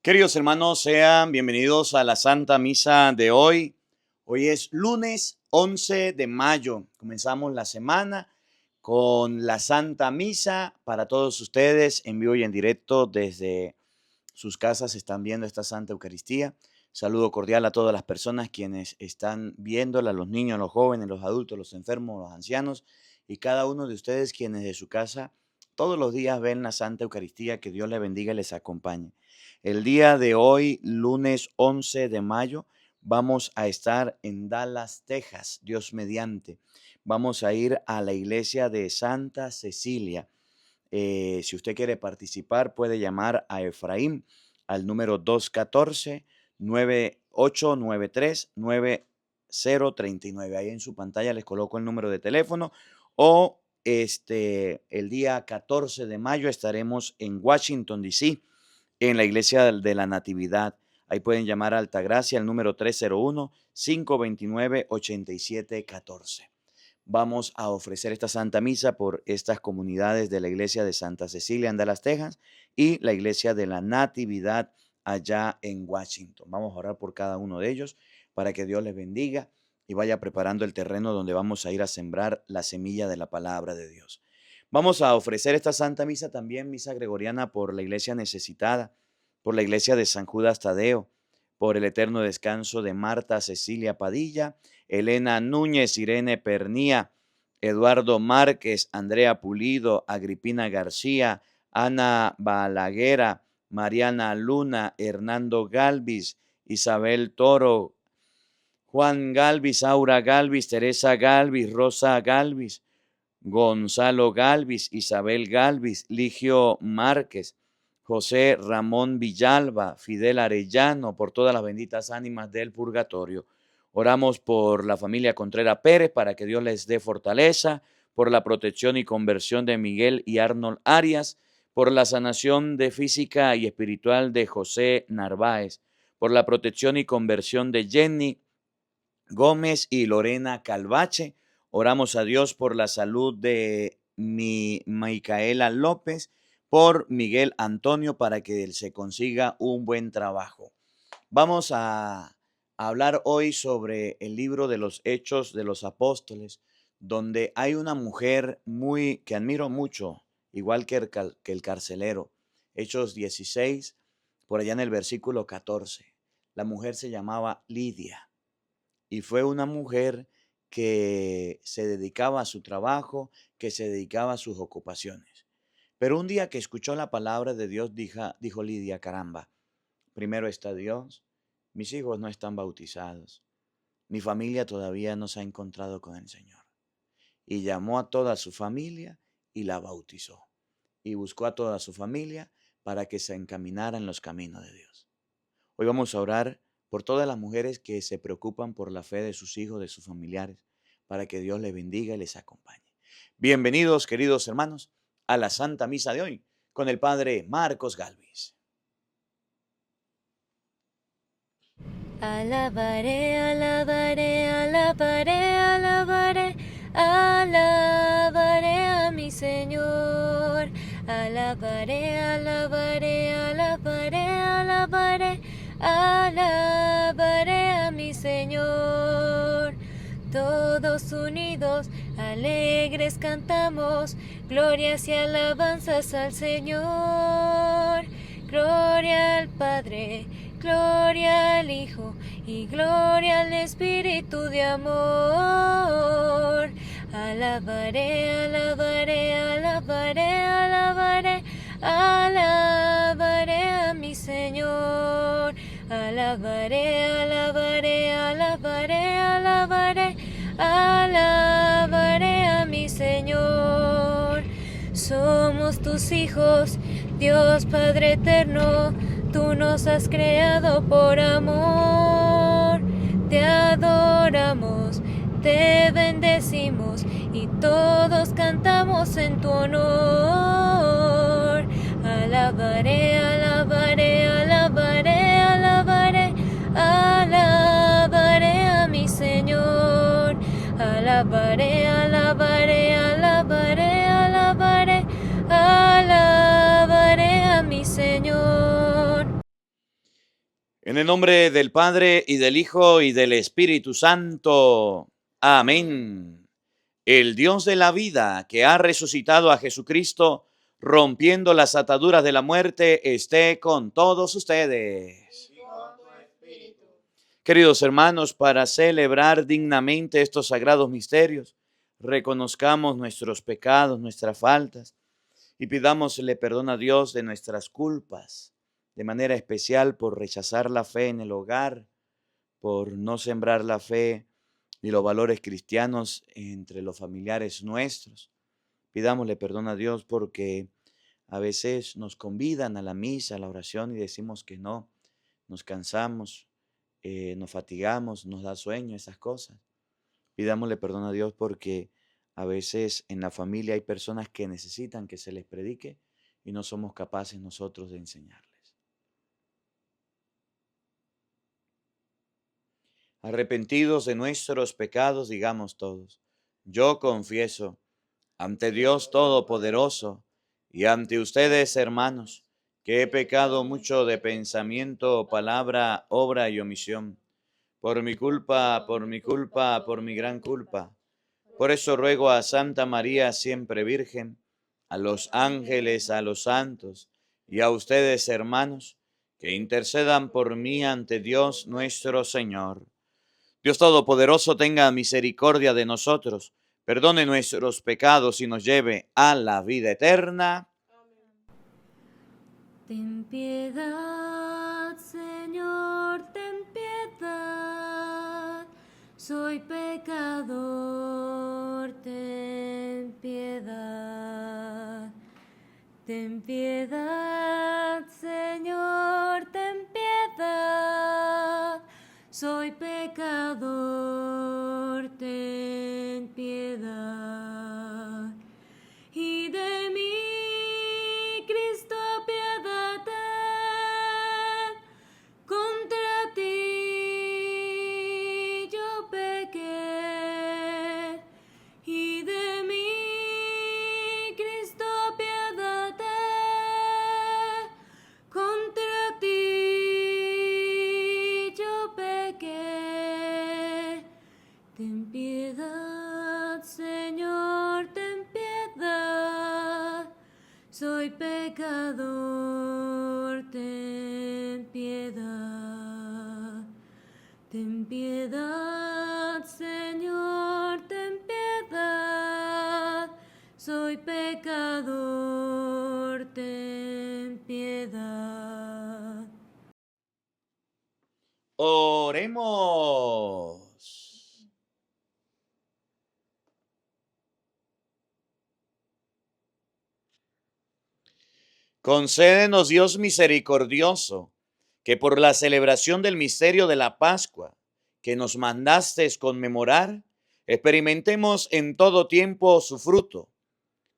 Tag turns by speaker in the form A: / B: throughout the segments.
A: Queridos hermanos, sean bienvenidos a la Santa Misa de hoy. Hoy es lunes 11 de mayo. Comenzamos la semana con la Santa Misa para todos ustedes en vivo y en directo desde sus casas. Están viendo esta Santa Eucaristía. Saludo cordial a todas las personas quienes están viéndola, los niños, los jóvenes, los adultos, los enfermos, los ancianos y cada uno de ustedes quienes de su casa todos los días ven la Santa Eucaristía. Que Dios les bendiga y les acompañe. El día de hoy, lunes 11 de mayo, vamos a estar en Dallas, Texas, Dios mediante. Vamos a ir a la iglesia de Santa Cecilia. Si usted quiere participar, puede llamar a Efraín al número 214-9893-9039. Ahí en su pantalla les coloco el número de teléfono. O el día 14 de mayo estaremos en Washington, D.C., en la iglesia de la Natividad. Ahí pueden llamar a Altagracia al número 301-529-8714. Vamos a ofrecer esta Santa Misa por estas comunidades de la iglesia de Santa Cecilia en Dallas, Texas, y la iglesia de la Natividad allá en Washington. Vamos a orar por cada uno de ellos para que Dios les bendiga y vaya preparando el terreno donde vamos a ir a sembrar la semilla de la palabra de Dios. Vamos a ofrecer esta Santa Misa también, misa gregoriana, por la iglesia necesitada, por la iglesia de San Judas Tadeo, por el eterno descanso de Marta Cecilia Padilla, Elena Núñez, Irene Pernía, Eduardo Márquez, Andrea Pulido, Agripina García, Ana Balaguera, Mariana Luna, Hernando Galvis, Isabel Toro, Juan Galvis, Aura Galvis, Teresa Galvis, Rosa Galvis, Gonzalo Galvis, Isabel Galvis, Ligio Márquez, José Ramón Villalba, Fidel Arellano, por todas las benditas ánimas del purgatorio. Oramos por la familia Contreras Pérez para que Dios les dé fortaleza, por la protección y conversión de Miguel y Arnold Arias, por la sanación de física y espiritual de José Narváez, por la protección y conversión de Jenny Gómez y Lorena Calvache. Oramos a Dios por la salud de Micaela López, por Miguel Antonio, para que se consiga un buen trabajo. Vamos a hablar hoy sobre el libro de los Hechos de los Apóstoles, donde hay una mujer que admiro mucho, igual que el carcelero. Hechos 16, por allá en el versículo 14. La mujer se llamaba Lidia y fue una mujer que se dedicaba a su trabajo, que se dedicaba a sus ocupaciones. Pero un día que escuchó la palabra de Dios, dijo Lidia: caramba, primero está Dios, mis hijos no están bautizados, mi familia todavía no se ha encontrado con el Señor. Y llamó a toda su familia y la bautizó. Y buscó a toda su familia para que se encaminara en los caminos de Dios. Hoy vamos a orar por todas las mujeres que se preocupan por la fe de sus hijos, de sus familiares, para que Dios les bendiga y les acompañe. Bienvenidos, queridos hermanos, a la Santa Misa de hoy con el Padre Marcos Galvis.
B: Alabaré, alabaré, alabaré, alabaré, alabaré a mi Señor. Alabaré, alabaré, alabaré, alabaré, alabaré a mi Señor. Todos unidos, alegres cantamos, glorias y alabanzas al Señor. Gloria al Padre, gloria al Hijo y gloria al Espíritu de amor. Alabaré, alabaré, alabaré, alabaré, alabaré a mi Señor. Alabaré, alabaré, alabaré, alabaré, alabaré a mi Señor. Somos tus hijos, Dios Padre eterno, tú nos has creado por amor. Te adoramos, te bendecimos y todos cantamos en tu honor. Alabaré, alabaré, alabaré, alabaré, alabaré a mi Señor. Alabaré, alabaré, alabaré, alabaré, alabaré a mi Señor.
A: En el nombre del Padre, y del Hijo, y del Espíritu Santo. Amén. El Dios de la vida, que ha resucitado a Jesucristo, rompiendo las ataduras de la muerte, esté con todos ustedes. Queridos hermanos, para celebrar dignamente estos sagrados misterios, reconozcamos nuestros pecados, nuestras faltas, y pidámosle perdón a Dios de nuestras culpas, de manera especial por rechazar la fe en el hogar, por no sembrar la fe y los valores cristianos entre los familiares nuestros. Pidámosle perdón a Dios porque a veces nos convidan a la misa, a la oración y decimos que no, nos cansamos, nos fatigamos, nos da sueño, esas cosas. Pidámosle perdón a Dios porque a veces en la familia hay personas que necesitan que se les predique y no somos capaces nosotros de enseñarles. Arrepentidos de nuestros pecados, digamos todos, yo confieso ante Dios Todopoderoso y ante ustedes, hermanos, que he pecado mucho de pensamiento, palabra, obra y omisión. Por mi culpa, por mi culpa, por mi gran culpa. Por eso ruego a Santa María, siempre Virgen, a los ángeles, a los santos y a ustedes, hermanos, que intercedan por mí ante Dios nuestro Señor. Dios Todopoderoso tenga misericordia de nosotros, perdone nuestros pecados y nos lleve a la vida eterna.
B: Ten piedad, Señor, ten piedad. Soy pecador, ten piedad. Ten piedad, Señor, ten piedad. Soy pecador, ten piedad. Y de mí, Cristo, apiádate. Contra ti yo pequé. Y de mí, Cristo, apiádate. Contra ti yo pequé. Ten piedad, Señor, ten piedad. Soy pecador, ten piedad. Ten piedad, Señor, ten piedad. Soy pecador, ten piedad.
A: Oremos. Concédenos, Dios misericordioso, que por la celebración del misterio de la Pascua que nos mandaste conmemorar, experimentemos en todo tiempo su fruto.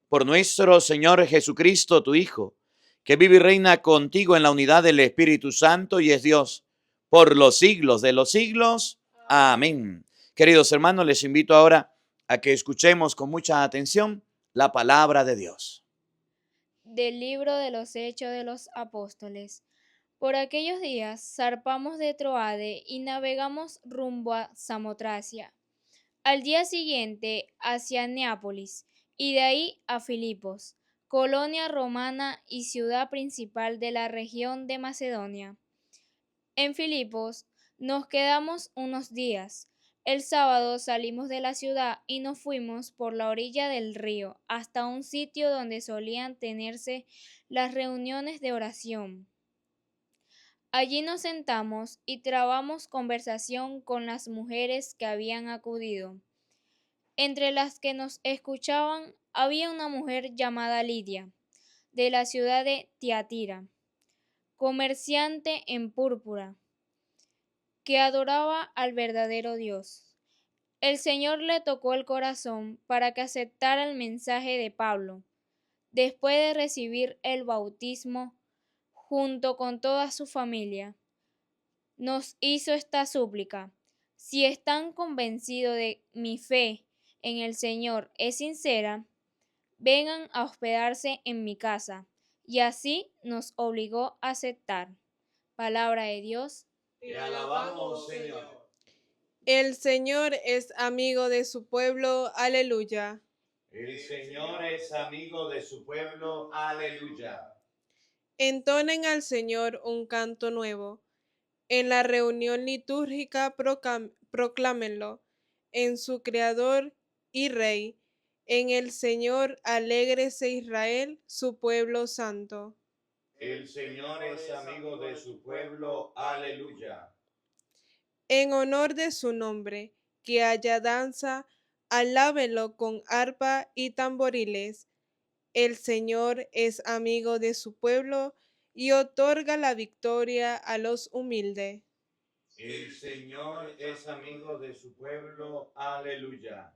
A: Por nuestro Señor Jesucristo, tu Hijo, que vive y reina contigo en la unidad del Espíritu Santo y es Dios, por los siglos de los siglos. Amén. Queridos hermanos, les invito ahora a que escuchemos con mucha atención la palabra de Dios.
C: Del libro de los Hechos de los Apóstoles. Por aquellos días zarpamos de Troade y navegamos rumbo a Samotracia. Al día siguiente hacia Neápolis y de ahí a Filipos, colonia romana y ciudad principal de la región de Macedonia. En Filipos nos quedamos unos días. El sábado salimos de la ciudad y nos fuimos por la orilla del río hasta un sitio donde solían tenerse las reuniones de oración. Allí nos sentamos y trabamos conversación con las mujeres que habían acudido. Entre las que nos escuchaban había una mujer llamada Lidia, de la ciudad de Tiatira, comerciante en púrpura, que adoraba al verdadero Dios. El Señor le tocó el corazón para que aceptara el mensaje de Pablo. Después de recibir el bautismo, junto con toda su familia, nos hizo esta súplica: si están convencidos de mi fe en el Señor es sincera, vengan a hospedarse en mi casa. Y así nos obligó a aceptar. Palabra de Dios.
D: Te alabamos, Señor.
E: El Señor es amigo de su pueblo, aleluya.
D: El Señor es amigo de su pueblo, aleluya.
E: Entonen al Señor un canto nuevo. En la reunión litúrgica proclámenlo. En su Creador y Rey. En el Señor alégrese Israel, su pueblo santo.
D: El Señor es amigo de su pueblo, aleluya.
E: En honor de su nombre, que haya danza, alábenlo con arpa y tamboriles. El Señor es amigo de su pueblo y otorga la victoria a los humildes.
D: El Señor es amigo de su pueblo, aleluya.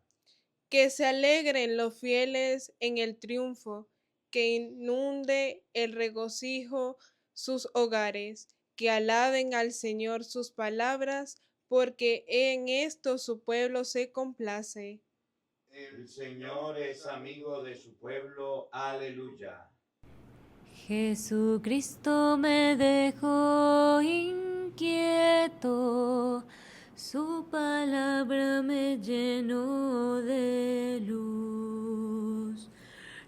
E: Que se alegren los fieles en el triunfo, que inunde el regocijo sus hogares, que alaben al Señor sus palabras, porque en esto su pueblo se complace.
D: El Señor es amigo de su pueblo, aleluya.
B: Jesucristo me dejó inquieto, su palabra me llenó de luz.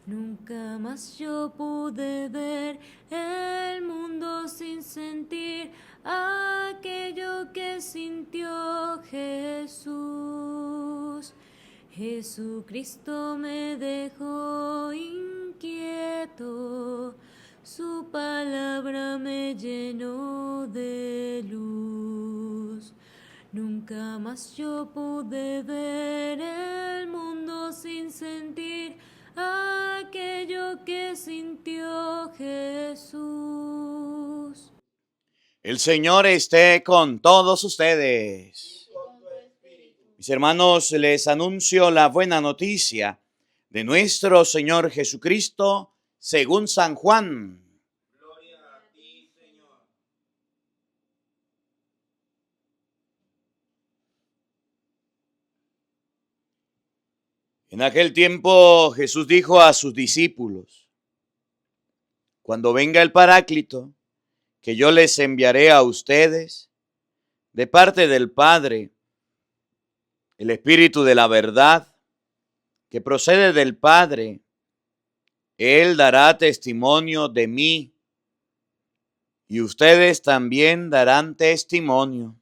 B: Nunca más yo pude ver el mundo sin sentir aquello que sintió Jesús. Jesucristo me dejó inquieto, su palabra me llenó de luz. Nunca más yo pude ver el mundo sin sentir aquello que sintió Jesús.
A: El Señor esté con todos ustedes. Mis hermanos, les anuncio la buena noticia de nuestro Señor Jesucristo según San Juan.
D: Gloria a ti, Señor.
A: En aquel tiempo Jesús dijo a sus discípulos: cuando venga el Paráclito, que yo les enviaré a ustedes de parte del Padre, el Espíritu de la verdad, que procede del Padre, Él dará testimonio de mí, y ustedes también darán testimonio,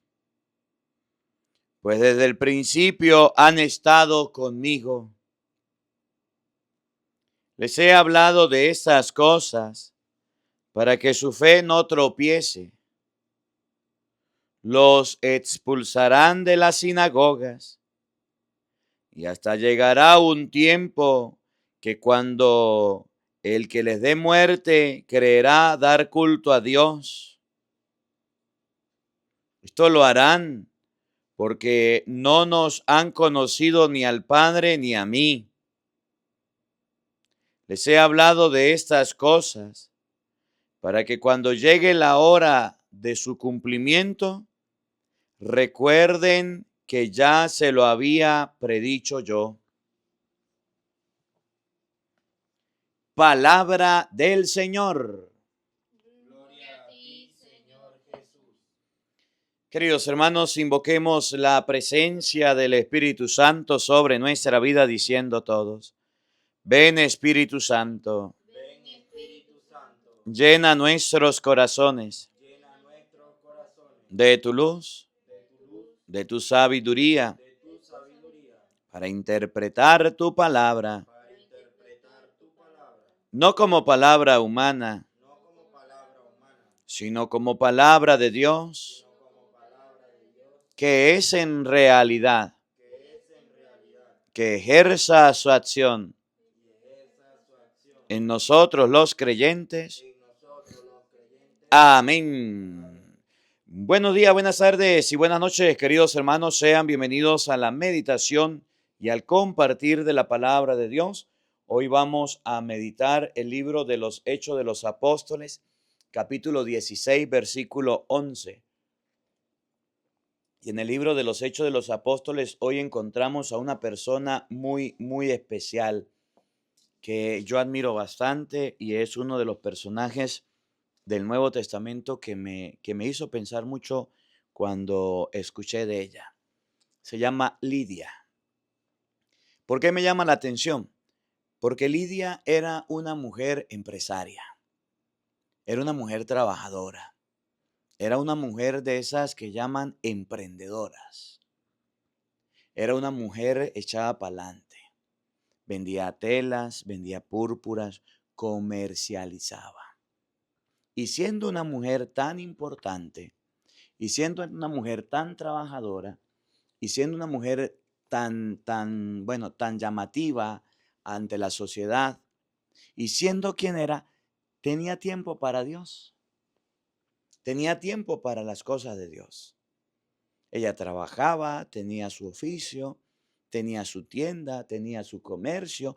A: pues desde el principio han estado conmigo. Les he hablado de estas cosas para que su fe no tropiece. Los expulsarán de las sinagogas, y hasta llegará un tiempo que cuando el que les dé muerte creerá dar culto a Dios. Esto lo harán porque no nos han conocido ni al Padre ni a mí. Les he hablado de estas cosas para que cuando llegue la hora de su cumplimiento, recuerden que ya se lo había predicho yo. Palabra del Señor.
D: Gloria a ti, Señor Jesús.
A: Queridos hermanos, invoquemos la presencia del Espíritu Santo sobre nuestra vida diciendo todos: ven Espíritu Santo,
D: Ven, Espíritu Santo,
A: llena nuestros corazones
D: llena nuestros corazones
A: de tu luz,
D: de tu luz,
A: de tu sabiduría,
D: de tu sabiduría,
A: para interpretar tu palabra,
D: para interpretar tu palabra,
A: no como palabra humana,
D: no como palabra humana,
A: sino como palabra de Dios,
D: sino como palabra de Dios,
A: que es en realidad,
D: que es en realidad,
A: que ejerza su acción
D: y ejerza su acción
A: en nosotros los creyentes.
D: en nosotros los creyentes.
A: Amén. Buenos días, buenas tardes y buenas noches, queridos hermanos. Sean bienvenidos a la meditación y al compartir de la palabra de Dios. Hoy vamos a meditar el libro de los Hechos de los Apóstoles, capítulo 16, versículo 11. Y en el libro de los Hechos de los Apóstoles hoy encontramos a una persona muy, muy especial que yo admiro bastante y es uno de los personajes del Nuevo Testamento que me hizo pensar mucho cuando escuché de ella. Se llama Lidia. ¿Por qué me llama la atención? Porque Lidia era una mujer empresaria, era una mujer trabajadora, era una mujer de esas que llaman emprendedoras, era una mujer echada para adelante, vendía telas, vendía púrpuras, comercializaba. Y siendo una mujer tan importante, y siendo una mujer tan trabajadora, y siendo una mujer tan llamativa ante la sociedad, y siendo quien era, tenía tiempo para Dios, tenía tiempo para las cosas de Dios. Ella trabajaba, tenía su oficio, tenía su tienda, tenía su comercio,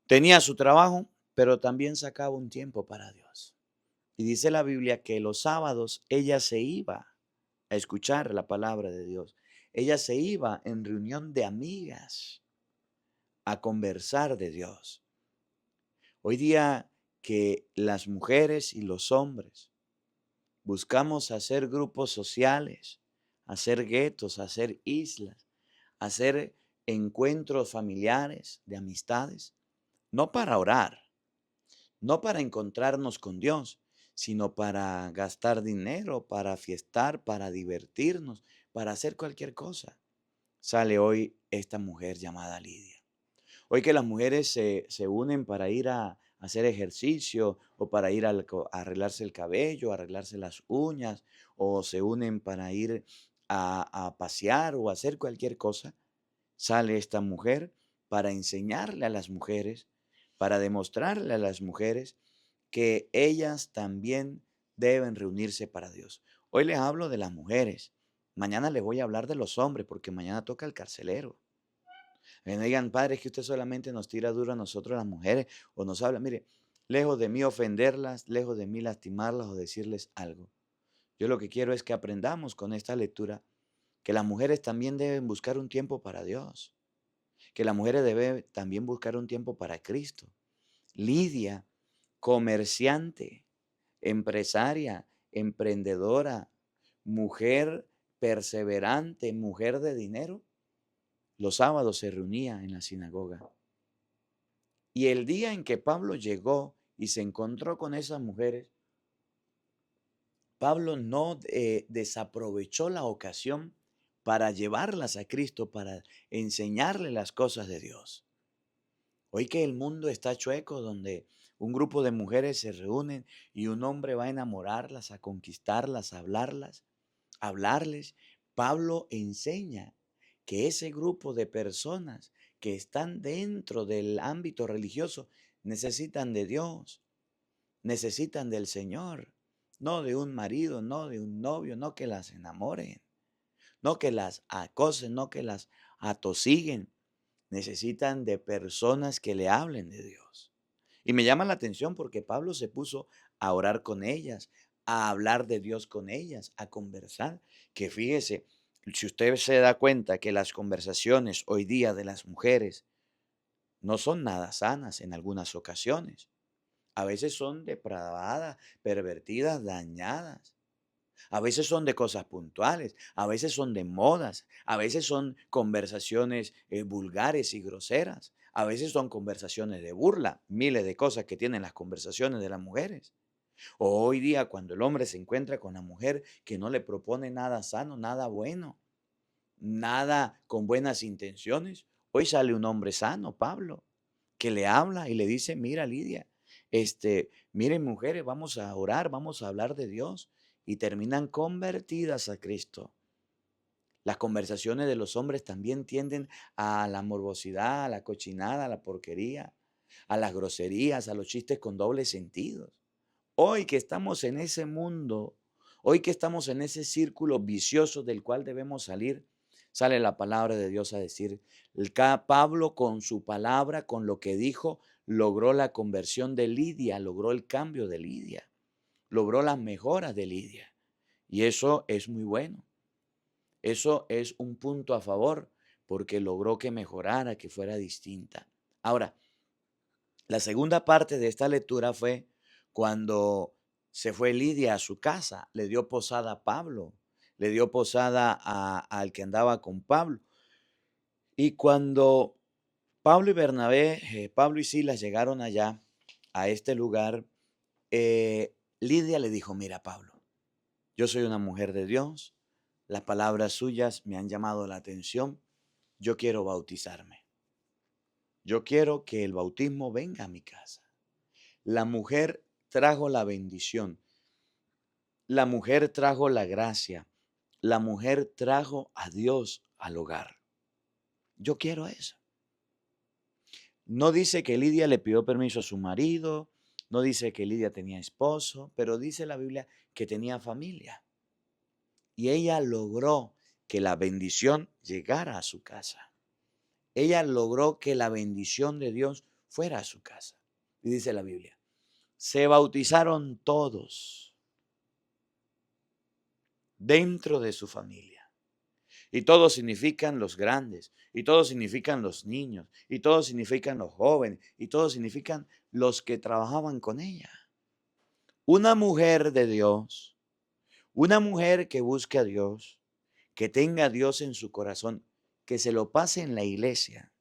A: tenía su trabajo, pero también sacaba un tiempo para Dios. Y dice la Biblia que los sábados ella se iba a escuchar la palabra de Dios. Ella se iba en reunión de amigas a conversar de Dios. Hoy día que las mujeres y los hombres buscamos hacer grupos sociales, hacer guetos, hacer islas, hacer encuentros familiares de amistades, no para orar, no para encontrarnos con Dios, sino para gastar dinero, para fiestar, para divertirnos, para hacer cualquier cosa. Sale hoy esta mujer llamada Lidia. Hoy que las mujeres se unen para ir a hacer ejercicio o para ir a arreglarse el cabello, arreglarse las uñas, o se unen para ir a pasear o hacer cualquier cosa, sale esta mujer para enseñarle a las mujeres, para demostrarle a las mujeres que ellas también deben reunirse para Dios. Hoy les hablo de las mujeres, mañana les voy a hablar de los hombres, porque mañana toca el carcelero. Que no digan, padre, es que usted solamente nos tira duro a nosotros las mujeres o nos habla. Mire, lejos de mí ofenderlas, lejos de mí lastimarlas o decirles algo. Yo lo que quiero es que aprendamos con esta lectura que las mujeres también deben buscar un tiempo para Dios, que las mujeres deben también buscar un tiempo para Cristo. Lidia, comerciante, empresaria, emprendedora, mujer perseverante, mujer de dinero, los sábados se reunía en la sinagoga. Y el día en que Pablo llegó y se encontró con esas mujeres, Pablo no desaprovechó la ocasión para llevarlas a Cristo, para enseñarle las cosas de Dios. Hoy que el mundo está chueco, donde un grupo de mujeres se reúnen y un hombre va a enamorarlas, a conquistarlas, a hablarles, Pablo enseña que ese grupo de personas que están dentro del ámbito religioso necesitan de Dios, necesitan del Señor, no de un marido, no de un novio, no que las enamoren, no que las acosen, no que las atosiguen. Necesitan de personas que le hablen de Dios. Y me llama la atención porque Pablo se puso a orar con ellas, a hablar de Dios con ellas, a conversar. Que fíjese, si usted se da cuenta que las conversaciones hoy día de las mujeres no son nada sanas en algunas ocasiones. A veces son depravadas, pervertidas, dañadas. A veces son de cosas puntuales, a veces son de modas, a veces son conversaciones vulgares y groseras, a veces son conversaciones de burla, miles de cosas que tienen las conversaciones de las mujeres. O hoy día cuando el hombre se encuentra con la mujer que no le propone nada sano, nada bueno, nada con buenas intenciones, hoy sale un hombre sano, Pablo, que le habla y le dice, mira Lidia, miren mujeres, vamos a orar, vamos a hablar de Dios y terminan convertidas a Cristo. Las conversaciones de los hombres también tienden a la morbosidad, a la cochinada, a la porquería, a las groserías, a los chistes con dobles sentidos. Hoy que estamos en ese mundo, hoy que estamos en ese círculo vicioso del cual debemos salir, sale la palabra de Dios a decir, Pablo con su palabra, con lo que dijo, logró la conversión de Lidia, logró el cambio de Lidia, logró las mejoras de Lidia. Y eso es muy bueno. Eso es un punto a favor porque logró que mejorara, que fuera distinta. Ahora, la segunda parte de esta lectura fue cuando se fue Lidia a su casa, le dio posada a Pablo, le dio posada al que andaba con Pablo. Y cuando Pablo y Bernabé, Pablo y Silas llegaron allá a este lugar, Lidia le dijo, mira Pablo, yo soy una mujer de Dios, las palabras suyas me han llamado la atención, yo quiero bautizarme, yo quiero que el bautismo venga a mi casa. La mujer trajo la bendición, la mujer trajo la gracia, la mujer trajo a Dios al hogar. Yo quiero eso. No dice que Lidia le pidió permiso a su marido, no dice que Lidia tenía esposo, pero dice la Biblia que tenía familia. Y ella logró que la bendición llegara a su casa. Ella logró que la bendición de Dios fuera a su casa. Y dice la Biblia, se bautizaron todos dentro de su familia. Y todos significan los grandes, y todos significan los niños, y todos significan los jóvenes, y todos significan los que trabajaban con ella. Una mujer de Dios, una mujer que busque a Dios, que tenga a Dios en su corazón, que se lo pase en la iglesia.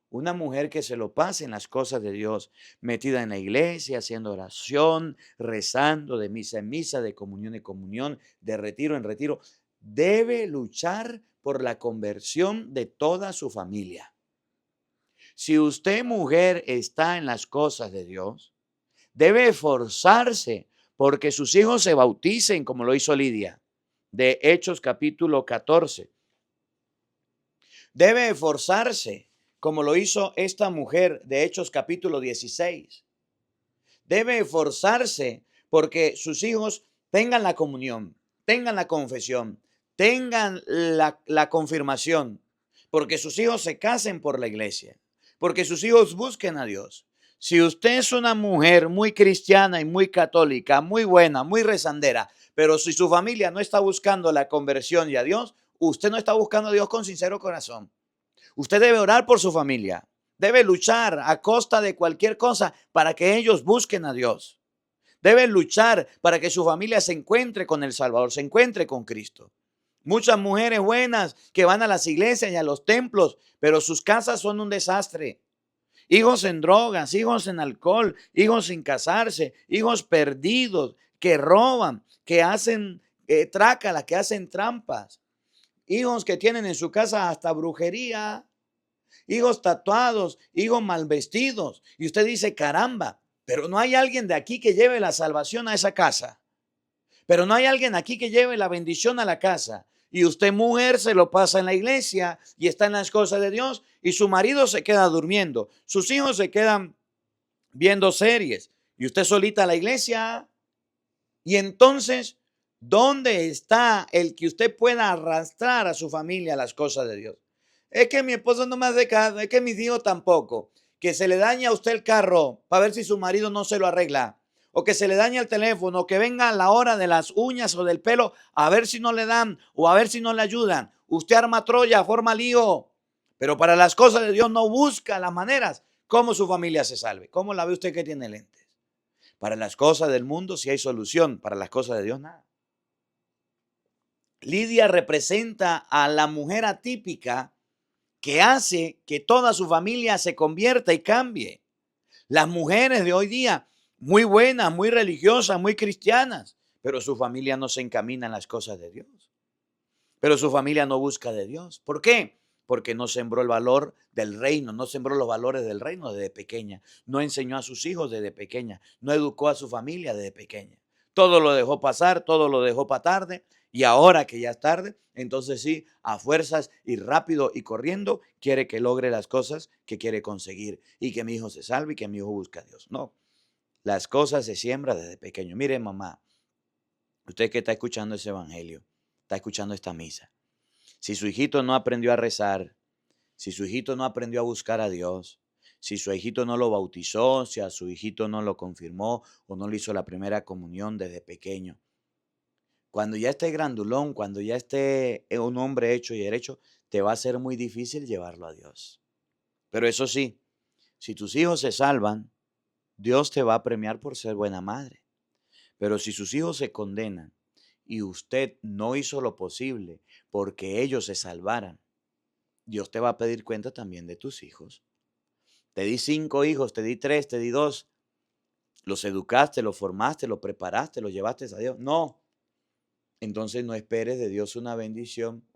A: Una mujer que se lo pase en las cosas de Dios, metida en la iglesia, haciendo oración, rezando de misa en misa, de comunión en comunión, de retiro en retiro, debe luchar por la conversión de toda su familia. Si usted, mujer, está en las cosas de Dios, debe esforzarse porque sus hijos se bauticen como lo hizo Lidia, de Hechos capítulo 14. Debe esforzarse como lo hizo esta mujer de Hechos capítulo 16. Debe esforzarse porque sus hijos tengan la comunión, tengan la confesión, tengan la confirmación, porque sus hijos se casen por la iglesia, porque sus hijos busquen a Dios. Si usted es una mujer muy cristiana y muy católica, muy buena, muy rezandera, pero si su familia no está buscando la conversión y a Dios, usted no está buscando a Dios con sincero corazón. Usted debe orar por su familia, debe luchar a costa de cualquier cosa para que ellos busquen a Dios. Debe luchar para que su familia se encuentre con el Salvador, se encuentre con Cristo. Muchas mujeres buenas que van a las iglesias y a los templos, pero sus casas son un desastre. Hijos en drogas, hijos en alcohol, hijos sin casarse, hijos perdidos, que roban, que hacen trácala, que hacen trampas. Hijos que tienen en su casa hasta brujería, hijos tatuados, hijos mal vestidos. Y usted dice, caramba, pero no hay alguien de aquí que lleve la salvación a esa casa. Pero no hay alguien aquí que lleve la bendición a la casa. Y usted, mujer, se lo pasa en la iglesia y está en las cosas de Dios y su marido se queda durmiendo. Sus hijos se quedan viendo series y usted solita a la iglesia. Y entonces, ¿dónde está el que usted pueda arrastrar a su familia a las cosas de Dios? Es que mi esposo no me hace caso, es que mis hijos tampoco. Que se le daña a usted el carro para ver si su marido no se lo arregla. O que se le daña el teléfono, o que venga a la hora de las uñas o del pelo a ver si no le dan o a ver si no le ayudan. Usted arma Troya, forma lío. Pero para las cosas de Dios no busca las maneras. ¿Cómo su familia se salve? ¿Cómo la ve usted que tiene lentes? Para las cosas del mundo sí hay solución, para las cosas de Dios nada. Lidia representa a la mujer atípica que hace que toda su familia se convierta y cambie. Las mujeres de hoy día, muy buenas, muy religiosas, muy cristianas, pero su familia no se encamina en las cosas de Dios. Pero su familia no busca de Dios. ¿Por qué? Porque no sembró el valor del reino, no sembró los valores del reino desde pequeña, no enseñó a sus hijos desde pequeña, no educó a su familia desde pequeña. Todo lo dejó pasar, todo lo dejó para tarde y ahora que ya es tarde, entonces sí, a fuerzas y rápido y corriendo, quiere que logre las cosas que quiere conseguir y que mi hijo se salve y que mi hijo busque a Dios. No, las cosas se siembran desde pequeño. Mire, mamá, usted que está escuchando ese evangelio, está escuchando esta misa. Si su hijito no aprendió a rezar, si su hijito no aprendió a buscar a Dios, si su hijito no lo bautizó, si a su hijito no lo confirmó o no le hizo la primera comunión desde pequeño, cuando ya esté grandulón, cuando ya esté un hombre hecho y derecho, te va a ser muy difícil llevarlo a Dios. Pero eso sí, si tus hijos se salvan, Dios te va a premiar por ser buena madre. Pero si sus hijos se condenan y usted no hizo lo posible porque ellos se salvaran, Dios te va a pedir cuenta también de tus hijos. Te di 5 hijos, te di 3, te di 2. Los educaste, los formaste, los preparaste, los llevaste a Dios. No. Entonces no esperes de Dios una bendición.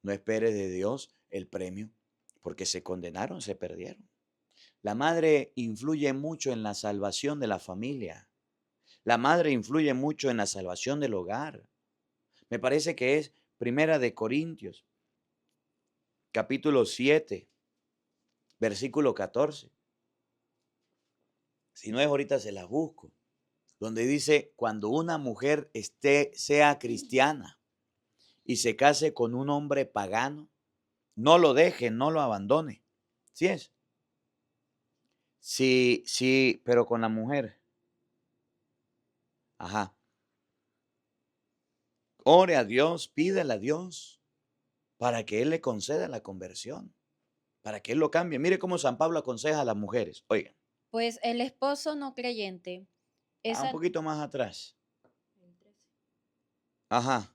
A: No esperes de Dios el premio, porque se condenaron, se perdieron. La madre influye mucho en la salvación de la familia. La madre influye mucho en la salvación del hogar. Me parece que es Primera de Corintios, capítulo 7, versículo 14. Si no es ahorita se las busco. Donde dice, cuando una mujer sea cristiana y se case con un hombre pagano, no lo deje, no lo abandone. ¿Sí es? Sí, pero con la mujer. Ajá. Ore a Dios, pídele a Dios para que Él le conceda la conversión, para que Él lo cambie. Mire cómo San Pablo aconseja a las mujeres. Oigan,
B: Pues el esposo no creyente es
A: un poquito más atrás. Ajá,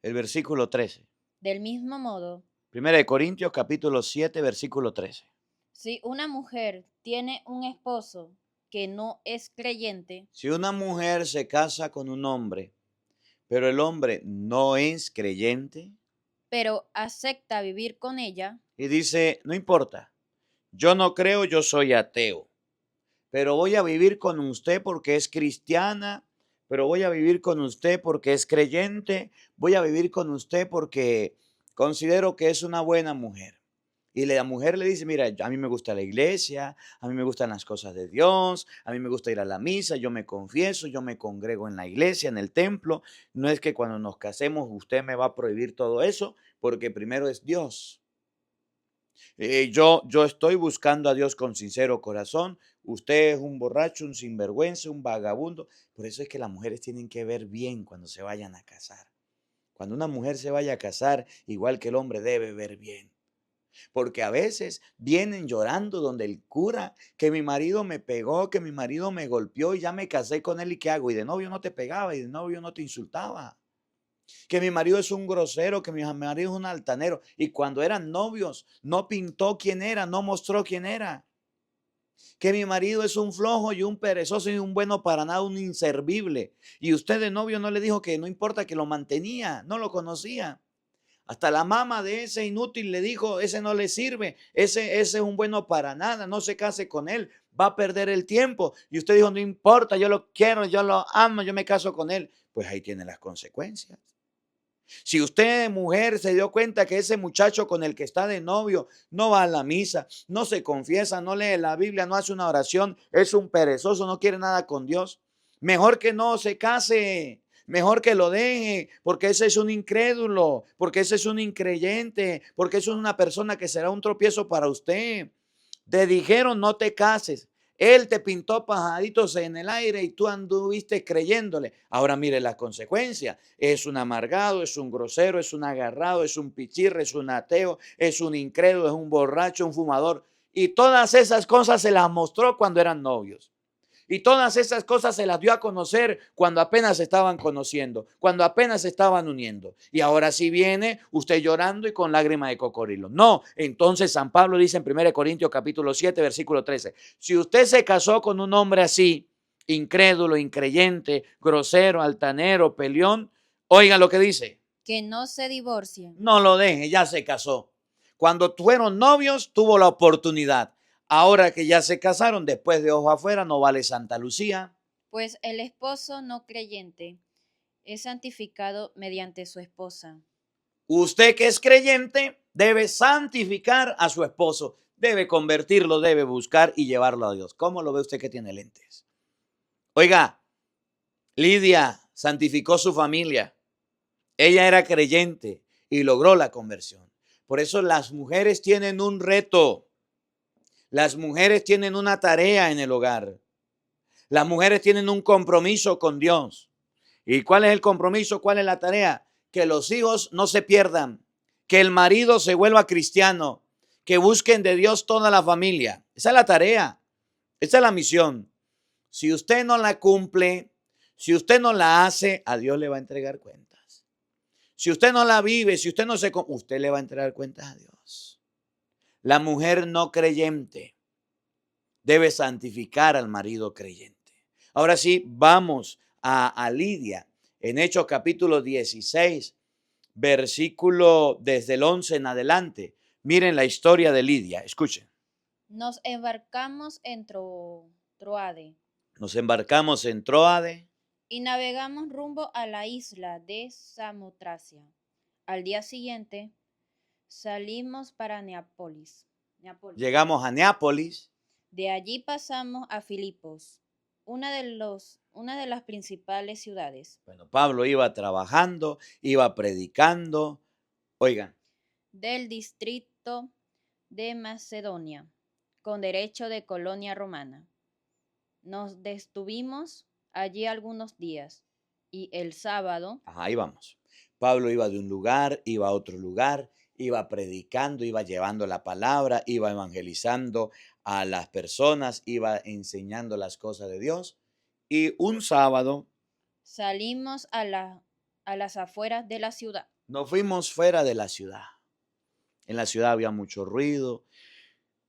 A: el versículo 13.
B: del mismo modo,
A: Primera de Corintios, capítulo 7, versículo 13.
B: si una mujer tiene un esposo que no es creyente,
A: Si una mujer se casa con un hombre, pero el hombre no es creyente,
B: pero acepta vivir con ella,
A: y dice, no importa, yo no creo, yo soy ateo, pero voy a vivir con usted porque es cristiana, pero voy a vivir con usted porque es creyente, voy a vivir con usted porque considero que es una buena mujer. Y la mujer le dice, mira, a mí me gusta la iglesia, a mí me gustan las cosas de Dios, a mí me gusta ir a la misa, yo me confieso, yo me congrego en la iglesia, en el templo. No es que cuando nos casemos usted me va a prohibir todo eso, porque primero es Dios. Yo estoy buscando a Dios con sincero corazón. Usted es un borracho, un sinvergüenza, un vagabundo. Por eso es que las mujeres tienen que ver bien cuando se vayan a casar. Cuando una mujer se vaya a casar, igual que el hombre debe ver bien. Porque a veces vienen llorando donde el cura, que mi marido me pegó, que mi marido me golpeó y ya me casé con él y ¿qué hago? Y de novio no te pegaba y de novio no te insultaba. Que mi marido es un grosero, que mi marido es un altanero. Y cuando eran novios, no pintó quién era, no mostró quién era. Que mi marido es un flojo y un perezoso y un bueno para nada, un inservible. Y usted de novio no le dijo que no importa, que lo mantenía, no lo conocía. Hasta la mamá de ese inútil le dijo, ese no le sirve, ese es un bueno para nada, no se case con él, va a perder el tiempo. Y usted dijo, no importa, yo lo quiero, yo lo amo, yo me caso con él. Pues ahí tiene las consecuencias. Si usted, mujer, se dio cuenta que ese muchacho con el que está de novio no va a la misa, no se confiesa, no lee la Biblia, no hace una oración, es un perezoso, no quiere nada con Dios, mejor que no se case. Mejor que lo deje, porque ese es un incrédulo, porque ese es un increyente, porque eso es una persona que será un tropiezo para usted. Te dijeron no te cases. Él te pintó pajaritos en el aire y tú anduviste creyéndole. Ahora mire las consecuencias. Es un amargado, es un grosero, es un agarrado, es un pichirre, es un ateo, es un incrédulo, es un borracho, un fumador. Y todas esas cosas se las mostró cuando eran novios. Y todas esas cosas se las dio a conocer cuando apenas se estaban conociendo, cuando apenas se estaban uniendo. Y ahora sí viene usted llorando y con lágrima de cocodrilo. No, entonces San Pablo dice en 1 Corintios capítulo 7, versículo 13, si usted se casó con un hombre así, incrédulo, increyente, grosero, altanero, peleón, oigan lo que dice.
B: que no se divorcien.
A: No lo deje, ya se casó. Cuando fueron novios, tuvo la oportunidad. Ahora que ya se casaron, después de ojo afuera, no vale Santa Lucía.
B: Pues el esposo no creyente es santificado mediante su esposa.
A: Usted que es creyente debe santificar a su esposo, debe convertirlo, debe buscar y llevarlo a Dios. ¿Cómo lo ve usted que tiene lentes? Oiga, Lidia santificó su familia. Ella era creyente y logró la conversión. Por eso las mujeres tienen un reto. Las mujeres tienen una tarea en el hogar. Las mujeres tienen un compromiso con Dios. ¿Y cuál es el compromiso? ¿Cuál es la tarea? Que los hijos no se pierdan, que el marido se vuelva cristiano, que busquen de Dios toda la familia. Esa es la tarea, esa es la misión. Si usted no la cumple, si usted no la hace, a Dios le va a entregar cuenta. Si usted no la vive, si usted no se... Usted le va a entregar cuentas a Dios. La mujer no creyente debe santificar al marido creyente. Ahora sí, vamos a Lidia. En Hechos capítulo 16, versículo desde el 11 en adelante. Miren la historia de Lidia. Escuchen.
B: Nos embarcamos en Troade
A: Nos embarcamos en Troade.
B: y navegamos rumbo a la isla de Samotracia. Al día siguiente salimos para Neápolis.
A: Llegamos a Neápolis.
B: De allí pasamos a Filipos, una de las principales ciudades
A: Bueno, Pablo iba trabajando, iba predicando. Oigan,
B: del distrito de Macedonia, con derecho de colonia romana. Nos detuvimos allí algunos días y el sábado
A: ahí vamos. Pablo iba de un lugar, iba a otro lugar, iba predicando, iba llevando la palabra, iba evangelizando a las personas, iba enseñando las cosas de Dios. Y un sábado
B: salimos a las afueras de la ciudad.
A: nos fuimos fuera de la ciudad. En la ciudad había mucho ruido,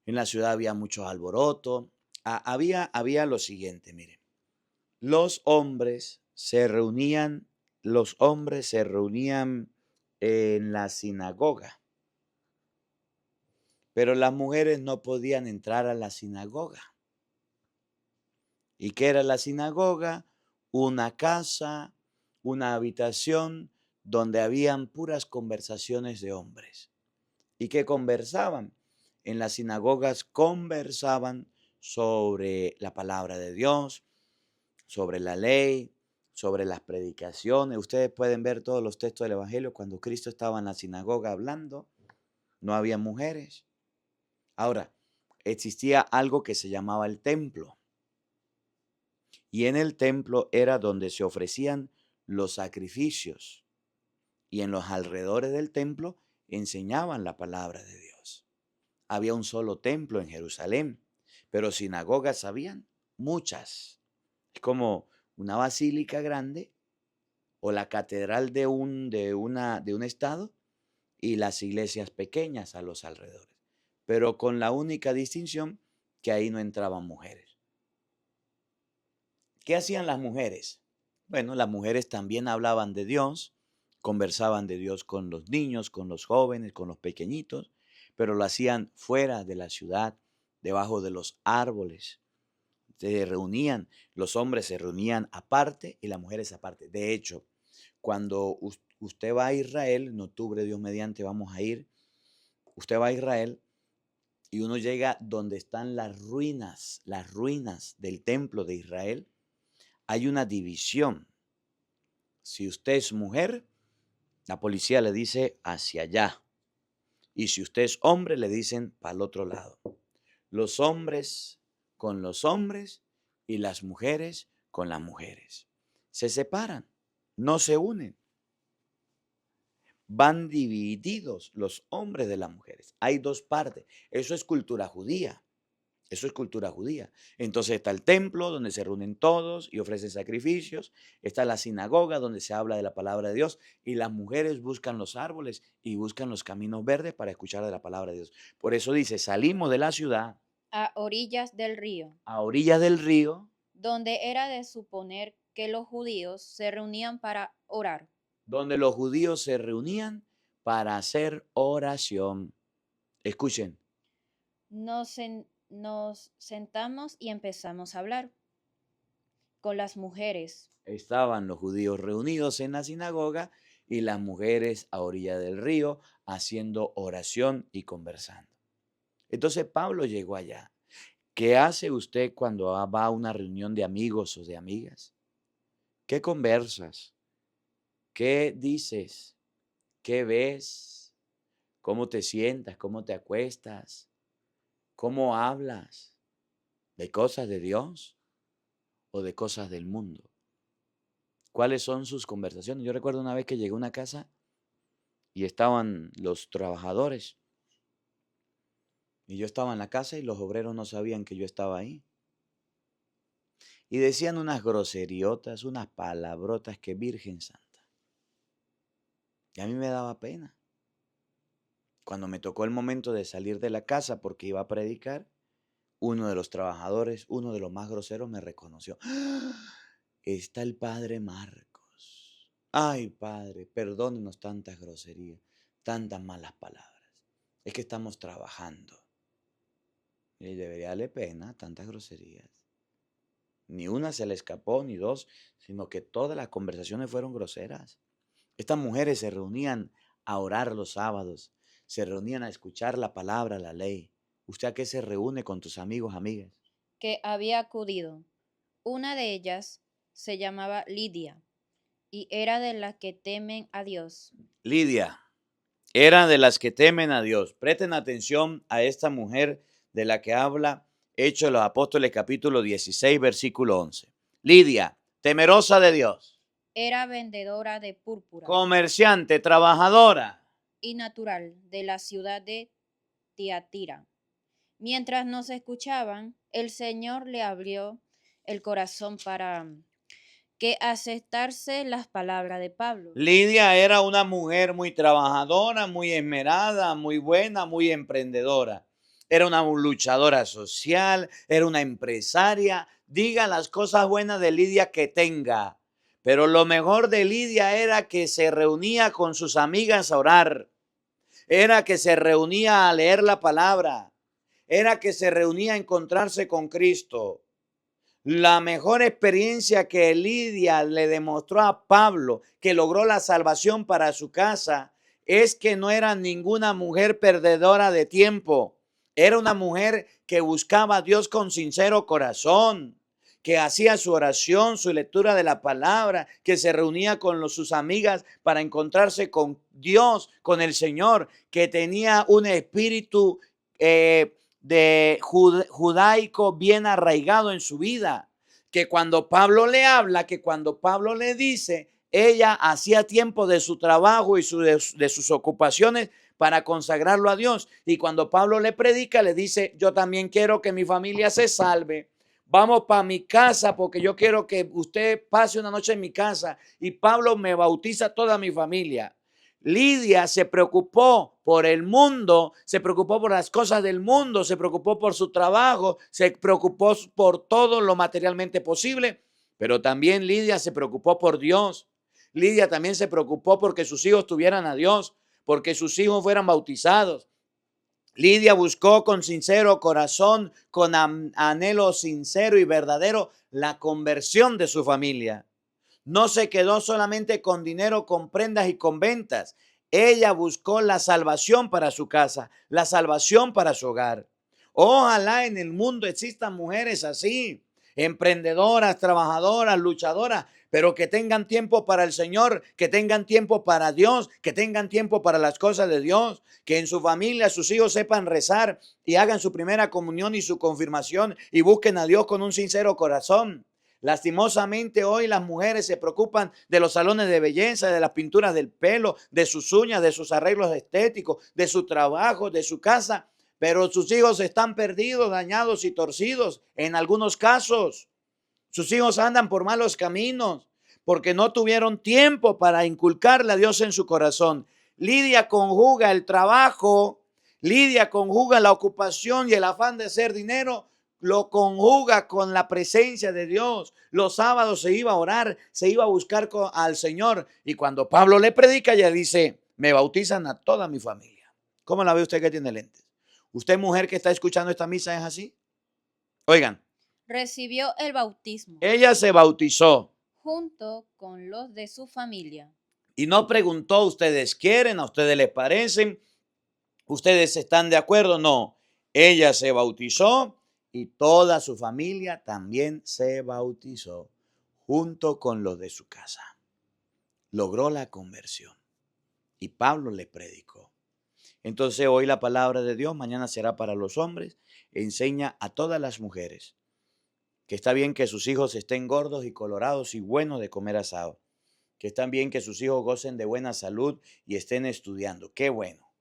A: en la ciudad había mucho alboroto. Había lo siguiente, miren. Los hombres se reunían en la sinagoga, pero las mujeres no podían entrar a la sinagoga. ¿Y qué era la sinagoga? Una casa, una habitación donde habían puras conversaciones de hombres. ¿Y qué conversaban? En las sinagogas conversaban sobre la palabra de Dios, sobre la ley, sobre las predicaciones. Ustedes pueden ver todos los textos del Evangelio. Cuando Cristo estaba en la sinagoga hablando, no había mujeres. Ahora, existía algo que se llamaba el templo. Y en el templo era donde se ofrecían los sacrificios. Y en los alrededores del templo enseñaban la palabra de Dios. Había un solo templo en Jerusalén, pero sinagogas habían muchas. Es como una basílica grande o la catedral de un estado y las iglesias pequeñas a los alrededores, pero con la única distinción que ahí no entraban mujeres. ¿Qué hacían las mujeres? Bueno, las mujeres también hablaban de Dios, conversaban de Dios con los niños, con los jóvenes, con los pequeñitos, pero lo hacían fuera de la ciudad, debajo de los árboles. Se reunían, los hombres se reunían aparte y las mujeres aparte. De hecho, cuando usted va a Israel, en octubre, Dios mediante, vamos a ir, usted va a Israel y uno llega donde están las ruinas del templo de Israel, hay una división. Si usted es mujer, la policía le dice hacia allá. Y si usted es hombre, le dicen para el otro lado. Los hombres con los hombres y las mujeres con las mujeres. Se separan, no se unen. Van divididos los hombres de las mujeres. Hay dos partes. Eso es cultura judía. Eso es cultura judía. Entonces está el templo donde se reúnen todos y ofrecen sacrificios. Está la sinagoga donde se habla de la palabra de Dios. Y las mujeres buscan los árboles y buscan los caminos verdes para escuchar de la palabra de Dios. Por eso dice, salimos de la ciudad
B: A orillas del río,
A: a orillas del río,
B: donde era de suponer que los judíos se reunían para orar.
A: donde los judíos se reunían para hacer oración. Escuchen,
B: Nos sentamos y empezamos a hablar con las mujeres.
A: estaban los judíos reunidos en la sinagoga y las mujeres a orilla del río haciendo oración y conversando. Entonces Pablo llegó allá. ¿Qué hace usted cuando va a una reunión de amigos o de amigas? ¿Qué conversas? ¿Qué dices? ¿Qué ves? ¿Cómo te sientas? ¿Cómo te acuestas? ¿Cómo hablas? ¿De cosas de Dios o de cosas del mundo? ¿Cuáles son sus conversaciones? Yo recuerdo una vez que llegué a una casa y estaban los trabajadores y yo estaba en la casa y los obreros no sabían que yo estaba ahí. Y decían unas groseriotas, unas palabrotas que Virgen Santa. Y a mí me daba pena. Cuando me tocó el momento de salir de la casa porque iba a predicar, uno de los trabajadores, uno de los más groseros, me reconoció. ¡Ah! Está el padre Marcos. Ay, padre, perdónenos tantas groserías, tantas malas palabras. Es que estamos trabajando. Y debería darle pena tantas groserías. Ni una se le escapó, ni dos, sino que todas las conversaciones fueron groseras. Estas mujeres se reunían a orar los sábados, se reunían a escuchar la palabra, la ley. ¿Usted a qué se reúne con tus amigos, amigas?
B: Que había acudido. Una de ellas se llamaba Lidia y era de las que temen a Dios.
A: Lidia era de las que temen a Dios. Presten atención a esta mujer de la que habla Hechos de los Apóstoles capítulo 16, versículo 11. Lidia, temerosa de Dios,
B: Era vendedora de púrpura
A: comerciante, trabajadora.
B: y natural de la ciudad de Tiatira. Mientras nos escuchaban, el Señor le abrió el corazón para que aceptarse las palabras de Pablo.
A: Lidia era una mujer muy trabajadora, muy esmerada, muy buena, muy emprendedora. Era una luchadora social, era una empresaria. Diga las cosas buenas de Lidia que tenga. Pero lo mejor de Lidia era que se reunía con sus amigas a orar. Era que se reunía a leer la palabra. Era que se reunía a encontrarse con Cristo. La mejor experiencia que Lidia le demostró a Pablo, que logró la salvación para su casa, es que no era ninguna mujer perdedora de tiempo. Era una mujer que buscaba a Dios con sincero corazón, que hacía su oración, su lectura de la palabra, que se reunía con sus amigas para encontrarse con Dios, con el Señor, que tenía un espíritu de judaico bien arraigado en su vida, que cuando Pablo le habla, que cuando Pablo le dice, ella hacía tiempo de su trabajo y de sus ocupaciones para consagrarlo a Dios. Y cuando Pablo le predica, le dice, yo también quiero que mi familia se salve. Vamos para mi casa porque yo quiero que usted pase una noche en mi casa. Y Pablo me bautiza toda mi familia. Lidia se preocupó por el mundo, se preocupó por las cosas del mundo, se preocupó por su trabajo, se preocupó por todo lo materialmente posible, pero también Lidia se preocupó por Dios. Lidia también se preocupó porque sus hijos tuvieran a Dios, porque sus hijos fueran bautizados. Lidia buscó con sincero corazón, con anhelo sincero y verdadero, la conversión de su familia. No se quedó solamente con dinero, con prendas y con ventas. Ella buscó la salvación para su casa, la salvación para su hogar. Ojalá en el mundo existan mujeres así, emprendedoras, trabajadoras, luchadoras, pero que tengan tiempo para el Señor, que tengan tiempo para Dios, que tengan tiempo para las cosas de Dios, que en su familia sus hijos sepan rezar y hagan su primera comunión y su confirmación y busquen a Dios con un sincero corazón. Lastimosamente hoy las mujeres se preocupan de los salones de belleza, de las pinturas del pelo, de sus uñas, de sus arreglos estéticos, de su trabajo, de su casa, pero sus hijos están perdidos, dañados y torcidos en algunos casos. Sus hijos andan por malos caminos porque no tuvieron tiempo para inculcarle a Dios en su corazón. Lidia conjuga el trabajo, Lidia conjuga la ocupación y el afán de hacer dinero, lo conjuga con la presencia de Dios. Los sábados se iba a orar, se iba a buscar al Señor. Y cuando Pablo le predica, ella dice, me bautizan a toda mi familia. ¿Cómo la ve usted que tiene lentes? ¿Usted, mujer que está escuchando esta misa, es así? Oigan.
B: Recibió el bautismo
A: Ella se bautizó.
B: junto con los de su familia.
A: Y no preguntó, ¿ustedes quieren? ¿A ustedes les parecen? ¿Ustedes están de acuerdo? No. Ella se bautizó y toda su familia también se bautizó junto con los de su casa. Logró la conversión. Y Pablo le predicó. Entonces hoy la palabra de Dios, mañana será para los hombres. Enseña a todas las mujeres que está bien que sus hijos estén gordos y colorados y buenos de comer asado. Que está bien que sus hijos gocen de buena salud y estén estudiando. Qué bueno.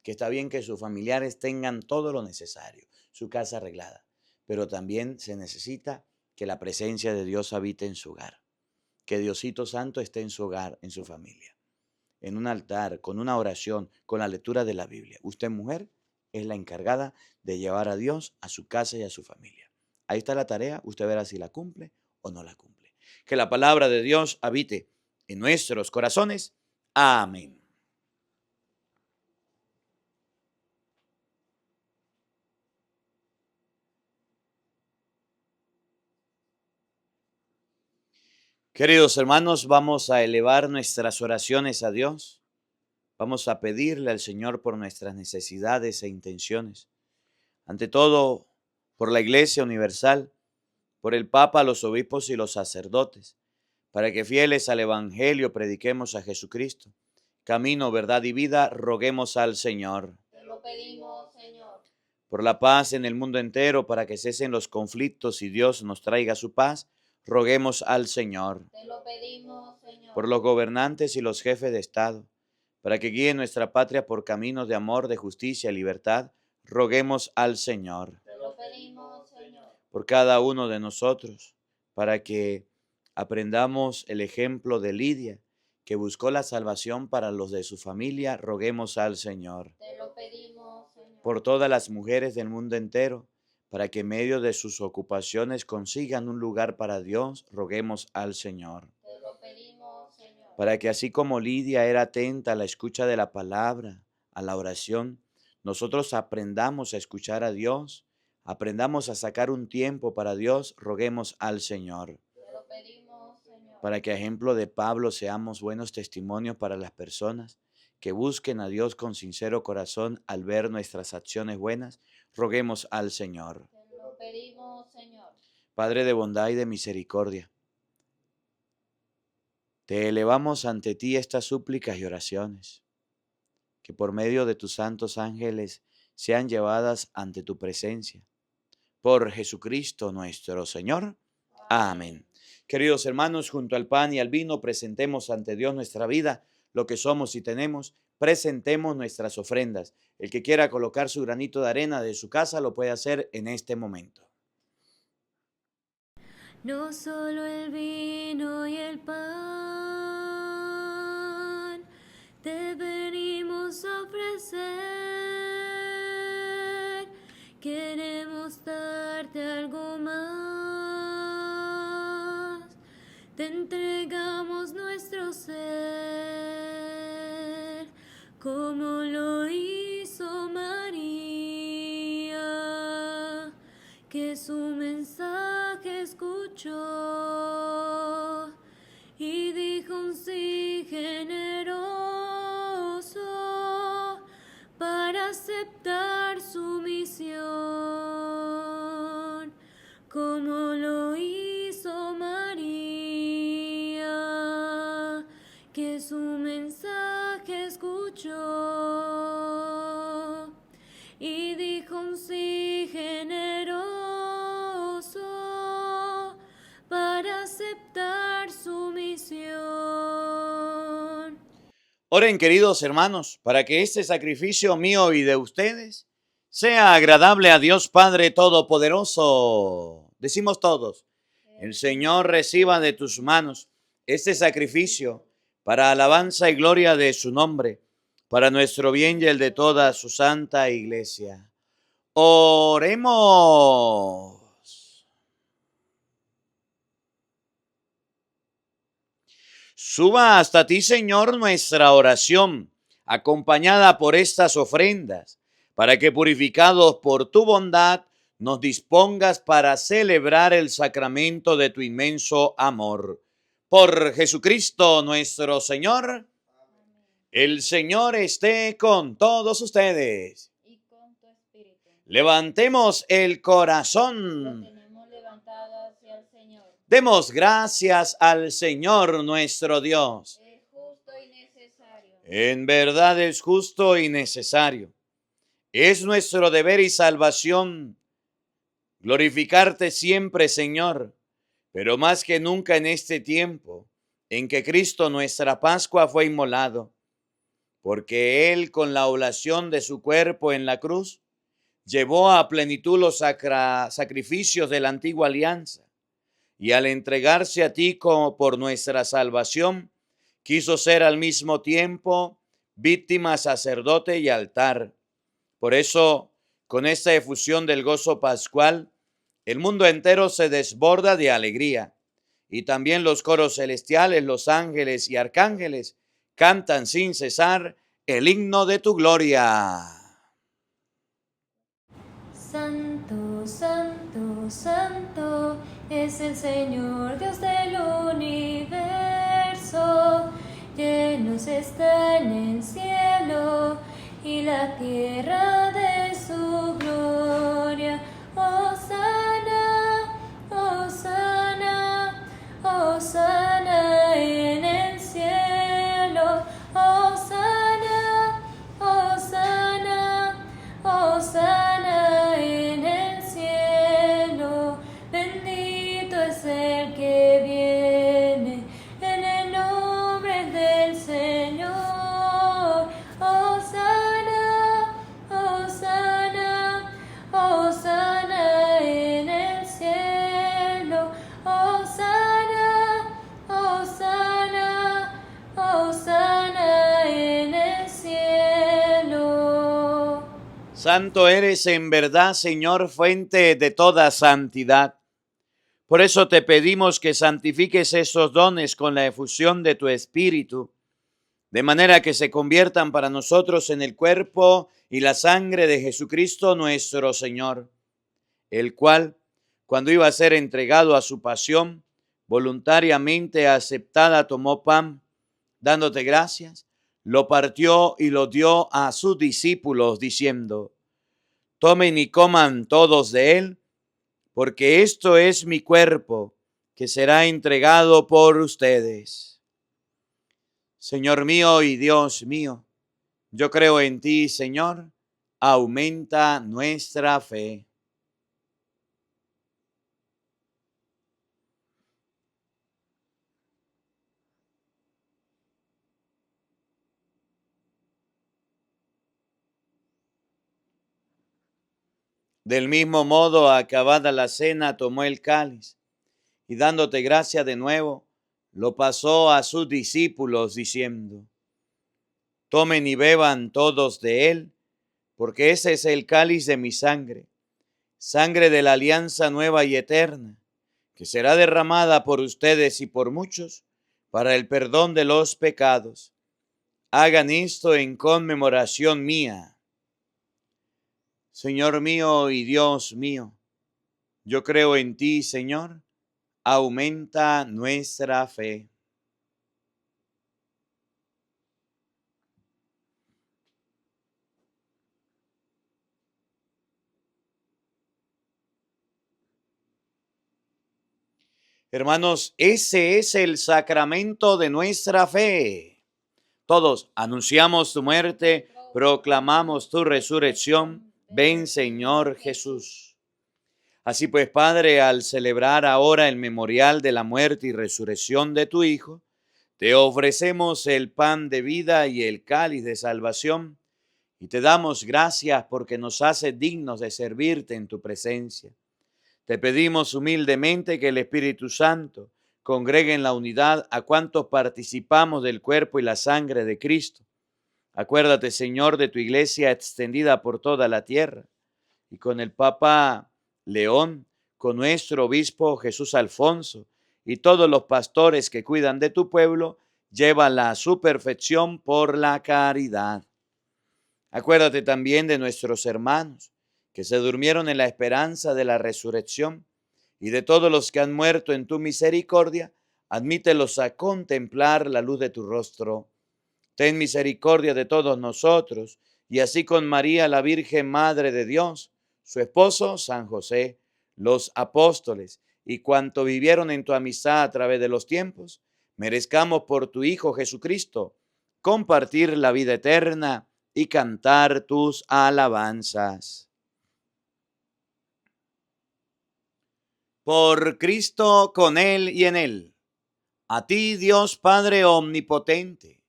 A: Que está bien que sus familiares tengan todo lo necesario, su casa arreglada. Pero también se necesita que la presencia de Dios habite en su hogar. Que Diosito Santo esté en su hogar, en su familia. en un altar, con una oración, con la lectura de la Biblia. Usted, mujer, es la encargada de llevar a Dios a su casa y a su familia. Ahí está la tarea, usted verá si la cumple o no la cumple. Que la palabra de Dios habite en nuestros corazones. Amén. Queridos hermanos, vamos a elevar nuestras oraciones a Dios. Vamos a pedirle al Señor por nuestras necesidades e intenciones. Ante todo, por la Iglesia Universal, por el Papa, los obispos y los sacerdotes, para que fieles al Evangelio prediquemos a Jesucristo. Camino, verdad y vida, roguemos al Señor.
B: Te lo pedimos, Señor.
A: Por la paz en el mundo entero, para que cesen los conflictos y Dios nos traiga su paz, roguemos al Señor.
B: Te lo pedimos, Señor.
A: Por los gobernantes y los jefes de Estado, para que guíen nuestra patria por caminos de amor, de justicia y libertad, roguemos al Señor.
B: Te lo pedimos, Señor.
A: Por cada uno de nosotros, para que aprendamos el ejemplo de Lidia, que buscó la salvación para los de su familia, roguemos al Señor.
B: Te lo pedimos, Señor.
A: Por todas las mujeres del mundo entero, para que en medio de sus ocupaciones consigan un lugar para Dios, roguemos al Señor.
B: Te lo pedimos, Señor.
A: Para que así como Lidia era atenta a la escucha de la palabra, a la oración, nosotros aprendamos a escuchar a Dios, aprendamos a sacar un tiempo para Dios, roguemos al Señor.
B: Te lo pedimos, Señor.
A: Para que a ejemplo de Pablo seamos buenos testimonios para las personas que busquen a Dios con sincero corazón al ver nuestras acciones buenas, roguemos al Señor.
B: Te lo pedimos, Señor.
A: Padre de bondad y de misericordia, te elevamos ante ti estas súplicas y oraciones, que por medio de tus santos ángeles sean llevadas ante tu presencia. Por Jesucristo nuestro Señor. Amén. Queridos hermanos, junto al pan y al vino, presentemos ante Dios nuestra vida, lo que somos y tenemos, presentemos nuestras ofrendas. El que quiera colocar su granito de arena de su casa lo puede hacer en este momento.
F: No solo el vino y el pan te venimos a ofrecer, queremos darte algo más, te entregamos nuestro ser, como lo hizo María, que su mensaje escuchó y dijo un sí generoso para aceptar su misión, como lo hizo María, que su mensaje escuchó y dijo un sí generoso para aceptar su misión.
A: Oren, queridos hermanos, para que este sacrificio mío y de ustedes sea agradable a Dios Padre Todopoderoso. Decimos todos, el Señor reciba de tus manos este sacrificio para alabanza y gloria de su nombre, para nuestro bien y el de toda su santa iglesia. Oremos. Suba hasta ti, Señor, nuestra oración, acompañada por estas ofrendas, para que purificados por tu bondad nos dispongas para celebrar el sacramento de tu inmenso amor. Por Jesucristo nuestro Señor. El Señor esté con todos ustedes.
B: Y con tu espíritu.
A: Levantemos el
B: Lo
A: corazón.
B: tenemos levantado hacia el Señor.
A: Demos gracias al Señor nuestro Dios.
B: Es justo y necesario.
A: En verdad es justo y necesario. Es nuestro deber y salvación glorificarte siempre, Señor, pero más que nunca en este tiempo en que Cristo nuestra Pascua fue inmolado, porque Él con la oblación de su cuerpo en la cruz llevó a plenitud los sacrificios de la antigua alianza, y al entregarse a ti como por nuestra salvación, quiso ser al mismo tiempo víctima, sacerdote y altar. Por eso, con esta efusión del gozo pascual, el mundo entero se desborda de alegría. Y también los coros celestiales, los ángeles y arcángeles cantan sin cesar el himno de tu gloria.
F: Santo, santo, santo es el Señor Dios del universo. Llenos está en el cielo y la tierra de su gloria. Hosana, hosana, hosana en el cielo. Hosana, hosana, hosana en el cielo. Bendito es el que viene en el nombre del Señor. Hosana, hosana, hosana en el cielo. Hosana, hosana, hosana en el cielo.
A: Santo eres en verdad, Señor, fuente de toda santidad. Por eso te pedimos que santifiques esos dones con la efusión de tu Espíritu, de manera que se conviertan para nosotros en el cuerpo y la sangre de Jesucristo nuestro Señor, el cual, cuando iba a ser entregado a su pasión, voluntariamente aceptada, tomó pan, dándote gracias, lo partió y lo dio a sus discípulos, diciendo: tomen y coman todos de él, porque esto es mi cuerpo, que será entregado por ustedes. Señor mío y Dios mío, yo creo en ti, Señor, aumenta nuestra fe. Del mismo modo, acabada la cena, tomó el cáliz y dándote gracia de nuevo, lo pasó a sus discípulos diciendo: tomen y beban todos de él, porque ese es el cáliz de mi sangre, sangre de la alianza nueva y eterna, que será derramada por ustedes y por muchos para el perdón de los pecados. Hagan esto en conmemoración mía. Señor mío y Dios mío, yo creo en ti, Señor, aumenta nuestra fe. Hermanos, ese es el sacramento de nuestra fe. Todos anunciamos tu muerte, proclamamos tu resurrección. Ven, Señor Jesús. Así pues, Padre, al celebrar ahora el memorial de la muerte y resurrección de tu Hijo, te ofrecemos el pan de vida y el cáliz de salvación, y te damos gracias porque nos haces dignos de servirte en tu presencia. Te pedimos humildemente que el Espíritu Santo congregue en la unidad a cuantos participamos del cuerpo y la sangre de Cristo. Acuérdate, Señor, de tu iglesia extendida por toda la tierra, y con el Papa León, con nuestro obispo Jesús Alfonso, y todos los pastores que cuidan de tu pueblo, llévala a su perfección por la caridad. Acuérdate también de nuestros hermanos que se durmieron en la esperanza de la resurrección, y de todos los que han muerto en tu misericordia, admítelos a contemplar la luz de tu rostro. Ten misericordia de todos nosotros, y así con María, la Virgen Madre de Dios, su esposo San José, los apóstoles y cuanto vivieron en tu amistad a través de los tiempos, merezcamos por tu Hijo Jesucristo compartir la vida eterna y cantar tus alabanzas. Por Cristo, con Él y en Él, a ti, Dios Padre omnipotente,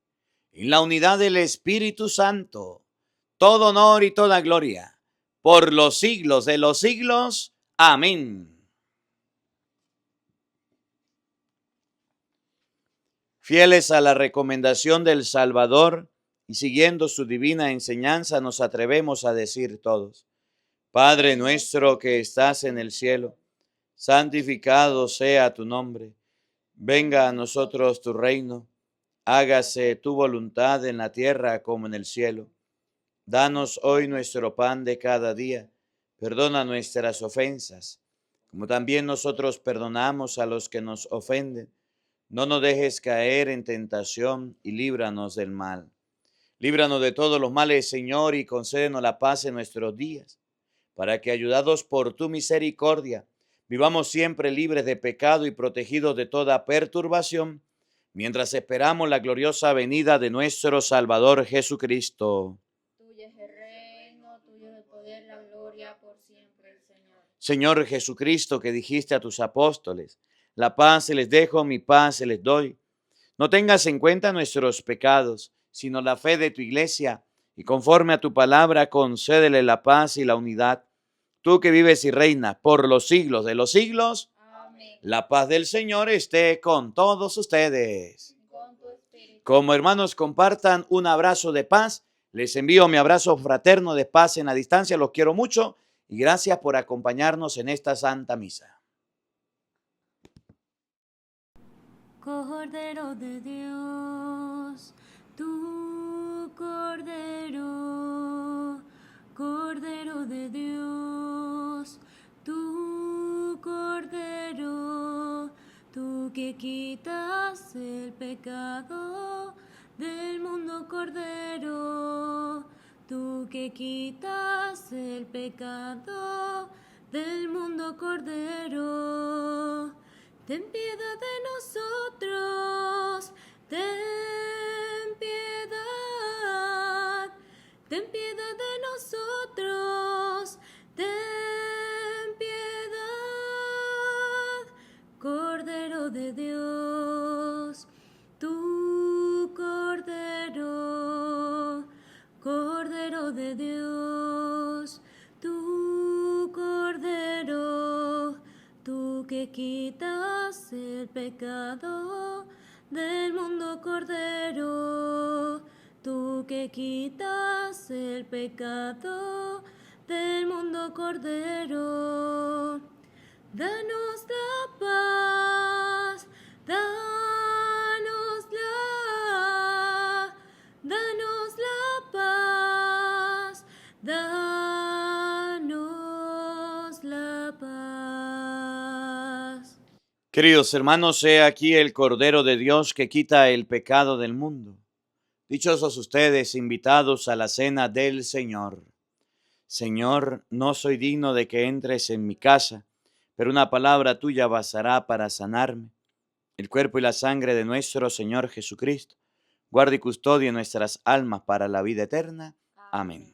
A: en la unidad del Espíritu Santo, todo honor y toda gloria, por los siglos de los siglos. Amén. Fieles a la recomendación del Salvador y siguiendo su divina enseñanza, nos atrevemos a decir todos: Padre nuestro que estás en el cielo, santificado sea tu nombre. Venga a nosotros tu reino. Hágase tu voluntad en la tierra como en el cielo. Danos hoy nuestro pan de cada día. Perdona nuestras ofensas, como también nosotros perdonamos a los que nos ofenden. No nos dejes caer en tentación y líbranos del mal. Líbranos de todos los males, Señor, y concédenos la paz en nuestros días, para que, ayudados por tu misericordia, vivamos siempre libres de pecado y protegidos de toda perturbación, mientras esperamos la gloriosa venida de nuestro Salvador Jesucristo.
B: Tuyo es el reino, tuyo es el poder, la gloria por siempre, Señor.
A: Señor Jesucristo, que dijiste a tus apóstoles: la paz se les dejo, mi paz se les doy. No tengas en cuenta nuestros pecados, sino la fe de tu iglesia, y conforme a tu palabra concédele la paz y la unidad. Tú que vives y reinas por los siglos de los siglos,
B: Amén.
A: la paz del Señor esté con todos ustedes.
B: Con tu espíritu.
A: Como hermanos compartan un abrazo de paz, les envío mi abrazo fraterno de paz en la distancia. Los quiero mucho y gracias por acompañarnos en esta Santa Misa.
F: Cordero de Dios, tu Cordero, Cordero de Dios, tu Cordero, tú que quitas el pecado del mundo, Cordero, tú que quitas el pecado del mundo, Cordero. Ten piedad de nosotros, ten piedad de nosotros, ten piedad, Cordero de Dios, tu Cordero, Cordero de Dios, tu Cordero, tú que quitas el pecado del mundo, Cordero, tú que quitas el pecado del mundo, Cordero. Danos la paz, danos la paz, danos la paz.
A: Queridos hermanos, he aquí el Cordero de Dios que quita el pecado del mundo. Dichosos ustedes, invitados a la cena del Señor. Señor, no soy digno de que entres en mi casa, pero una palabra tuya bastará para sanarme. El cuerpo y la sangre de nuestro Señor Jesucristo guarde y custodie nuestras almas para la vida eterna. Amén.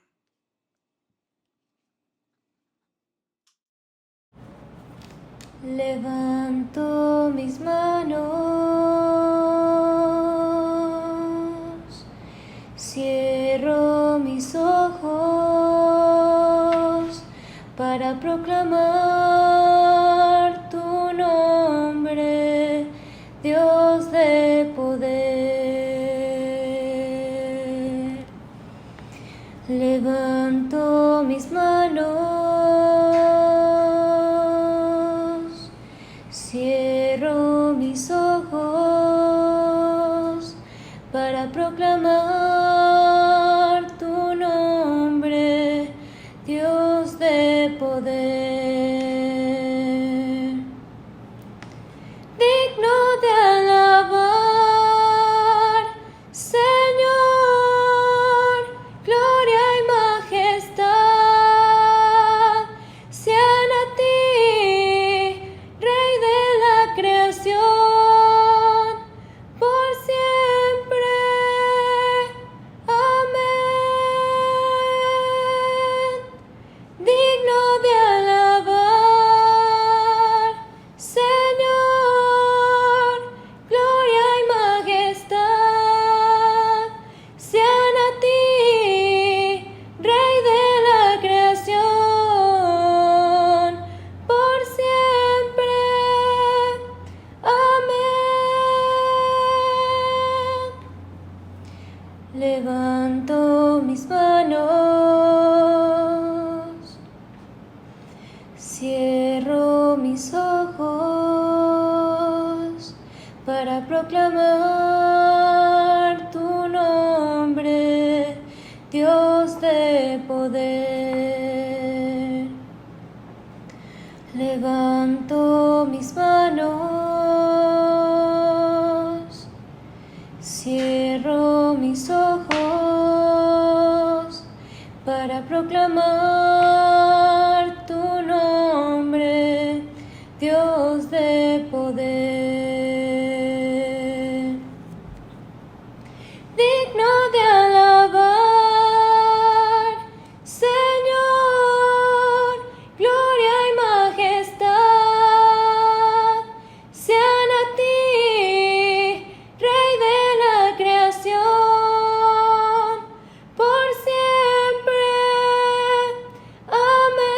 F: Levanto mis manos, cierro mis ojos para proclamar tu nombre, Dios de poder. Levanto mis manos, cierro mis ojos para proclamar tu nombre, Dios de poder. Digno de alabar, Señor, gloria y majestad, Cierro mis manos, cierro mis ojos para proclamar tu nombre, Dios de poder. Levanto mis manos, cierro mis ojos para proclamar tu nombre, Dios de poder. Digno de alabar, Señor, gloria y majestad sean a ti, Rey de la creación, por siempre. Amén.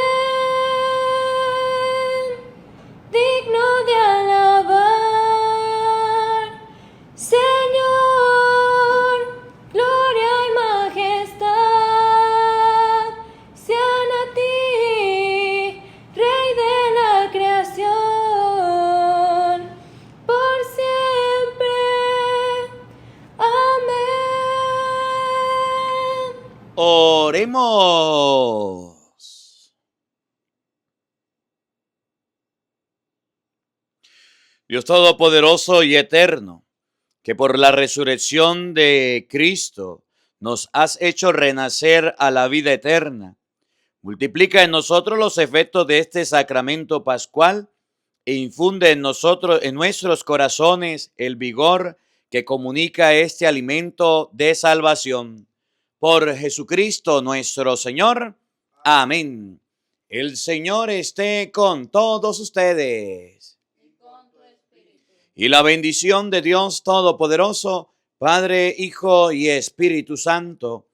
F: Digno de alabar, Señor, gloria y majestad sean a ti, Rey de la creación, por siempre. Amén.
A: Oremos. Dios Todopoderoso y Eterno, que por la resurrección de Cristo nos has hecho renacer a la vida eterna. Multiplica en nosotros los efectos de este sacramento pascual e infunde en nosotros, en nuestros corazones, el vigor que comunica este alimento de salvación. Por Jesucristo nuestro Señor. Amén. El Señor esté con todos ustedes. Y la bendición de Dios Todopoderoso, Padre, Hijo y Espíritu Santo,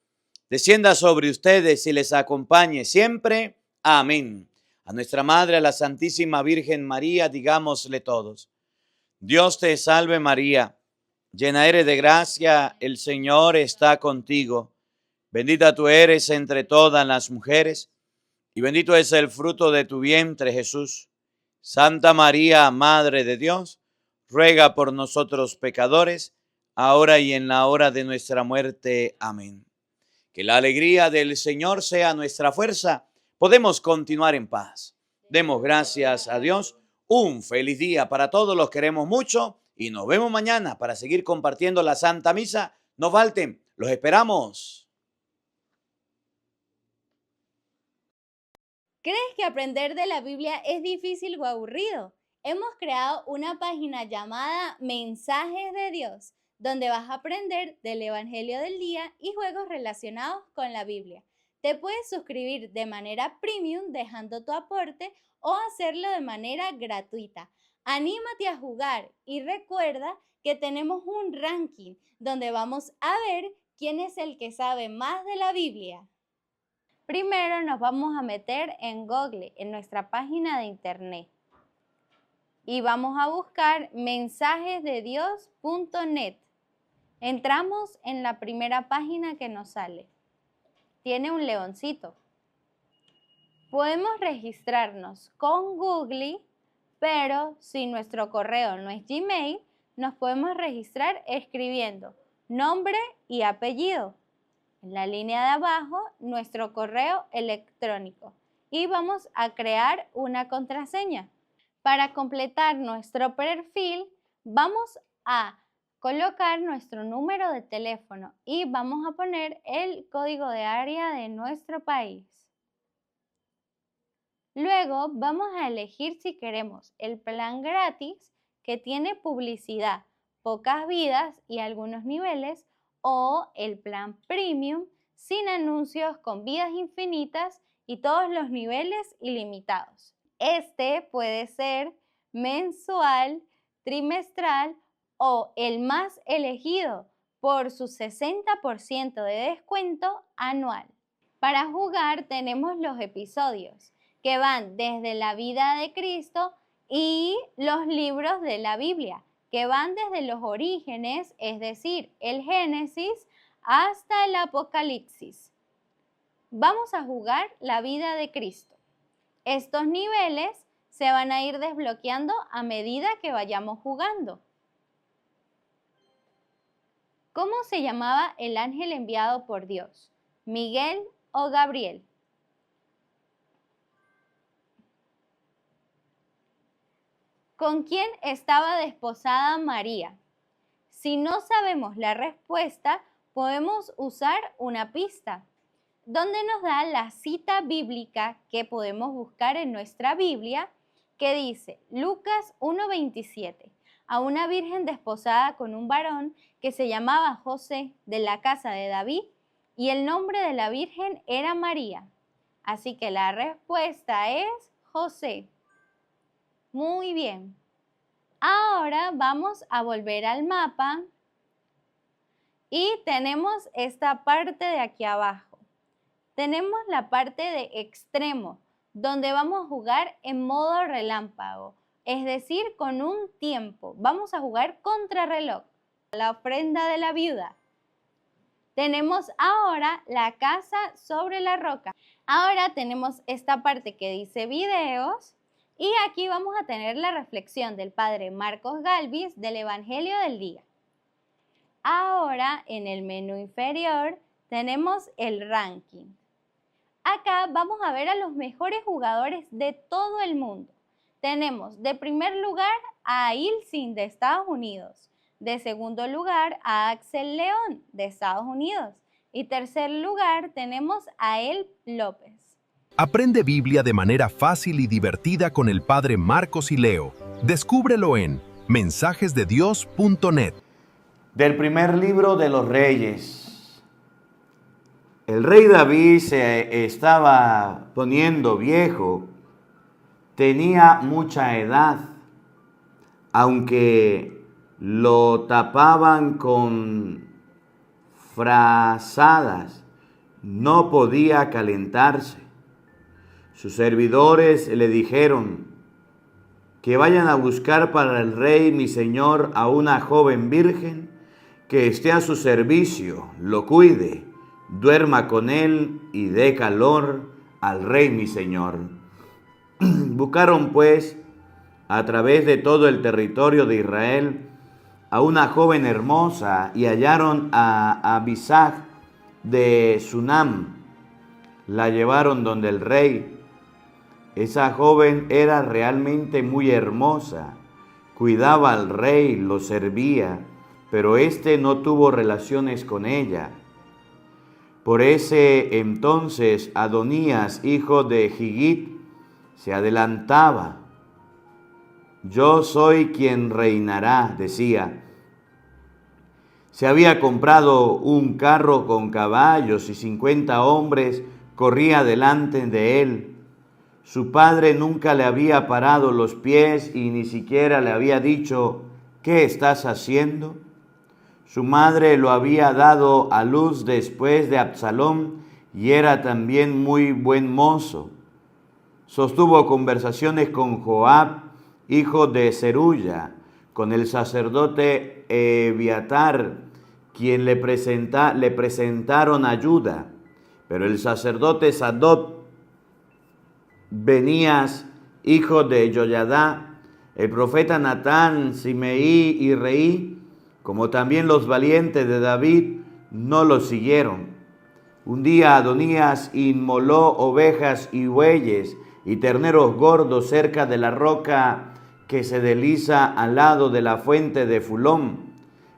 A: descienda sobre ustedes y les acompañe siempre. Amén. A nuestra Madre, a la Santísima Virgen María, digámosle todos: Dios te salve María, llena eres de gracia, el Señor está contigo. Bendita tú eres entre todas las mujeres, y bendito es el fruto de tu vientre, Jesús. Santa María, Madre de Dios, ruega por nosotros pecadores, ahora y en la hora de nuestra muerte. Amén. Que la alegría del Señor sea nuestra fuerza. Podemos continuar en paz. Demos gracias a Dios. Un feliz día para todos, los queremos mucho y nos vemos mañana para seguir compartiendo la Santa Misa. No falten, los esperamos.
G: ¿Crees que aprender de la Biblia es difícil o aburrido? Hemos creado una página llamada Mensajes de Dios, donde vas a aprender del Evangelio del día y juegos relacionados con la Biblia. Te puedes suscribir de manera premium dejando tu aporte o hacerlo de manera gratuita. Anímate a jugar y recuerda que tenemos un ranking donde vamos a ver quién es el que sabe más de la Biblia. Primero nos vamos a meter en Google, en nuestra página de internet. Y vamos a buscar mensajesdedios.net. Entramos en la primera página que nos sale. Tiene un leoncito. Podemos registrarnos con Google, pero si nuestro correo no es Gmail, nos podemos registrar escribiendo nombre y apellido. En la línea de abajo, nuestro correo electrónico. Y vamos a crear una contraseña. Para completar nuestro perfil, vamos a colocar nuestro número de teléfono y vamos a poner el código de área de nuestro país. Luego vamos a elegir si queremos el plan gratis, que tiene publicidad, pocas vidas y algunos niveles, o el plan premium sin anuncios, con vidas infinitas y todos los niveles ilimitados. Este puede ser mensual, trimestral o el más elegido por su 60% de descuento anual. Para jugar tenemos los episodios que van desde la vida de Cristo y los libros de la Biblia, que van desde los orígenes, es decir, el Génesis, hasta el Apocalipsis. Vamos a jugar la vida de Cristo. Estos niveles se van a ir desbloqueando a medida que vayamos jugando. ¿Cómo se llamaba el ángel enviado por Dios? ¿Miguel o Gabriel? ¿Con quién estaba desposada María? Si no sabemos la respuesta, podemos usar una pista, donde nos da la cita bíblica que podemos buscar en nuestra Biblia, que dice Lucas 1:27, a una virgen desposada con un varón que se llamaba José, de la casa de David, y el nombre de la virgen era María. Así que la respuesta es José. Muy bien. Ahora vamos a volver al mapa y tenemos esta parte de aquí abajo. Tenemos la parte de extremo, donde vamos a jugar en modo relámpago, es decir, con un tiempo. Vamos a jugar contrarreloj, la ofrenda de la viuda. Tenemos ahora la casa sobre la roca. Ahora tenemos esta parte que dice videos y aquí vamos a tener la reflexión del padre Marcos Galvis del Evangelio del día. Ahora en el menú inferior tenemos el ranking. Acá vamos a ver a los mejores jugadores de todo el mundo. Tenemos de primer lugar a Ilsin de Estados Unidos, de segundo lugar a Axel León de Estados Unidos y tercer lugar tenemos a El López.
H: Aprende Biblia de manera fácil y divertida con el padre Marcos y Leo. Descúbrelo en mensajestedios.net.
A: Del primer libro de los Reyes. El rey David se estaba poniendo viejo, tenía mucha edad, aunque lo tapaban con frazadas, no podía calentarse. Sus servidores le dijeron que vayan a buscar para el rey mi señor a una joven virgen que esté a su servicio, lo cuide, duerma con él y dé calor al rey mi señor. Buscaron pues a través de todo el territorio de Israel a una joven hermosa y hallaron a Abisag de Sunam. La llevaron donde el rey. Esa joven era realmente muy hermosa, cuidaba al rey, lo servía, pero éste no tuvo relaciones con ella. Por ese entonces Adonías, hijo de Gigit, se adelantaba. Yo soy quien reinará, decía. Se había comprado un carro con caballos y 50 hombres corría delante de él. Su padre nunca le había parado los pies y ni siquiera le había dicho, ¿qué estás haciendo? Su madre lo había dado a luz después de Absalón y era también muy buen mozo. Sostuvo conversaciones con Joab, hijo de Zeruya, con el sacerdote Ebiatar, quien le presentaron ayuda. Pero el sacerdote Sadoc, Benías, hijo de Joyadá, el profeta Natán, Simeí y Reí, como también los valientes de David, no lo siguieron. Un día Adonías inmoló ovejas y bueyes y terneros gordos cerca de la roca que se desliza al lado de la fuente de Fulón.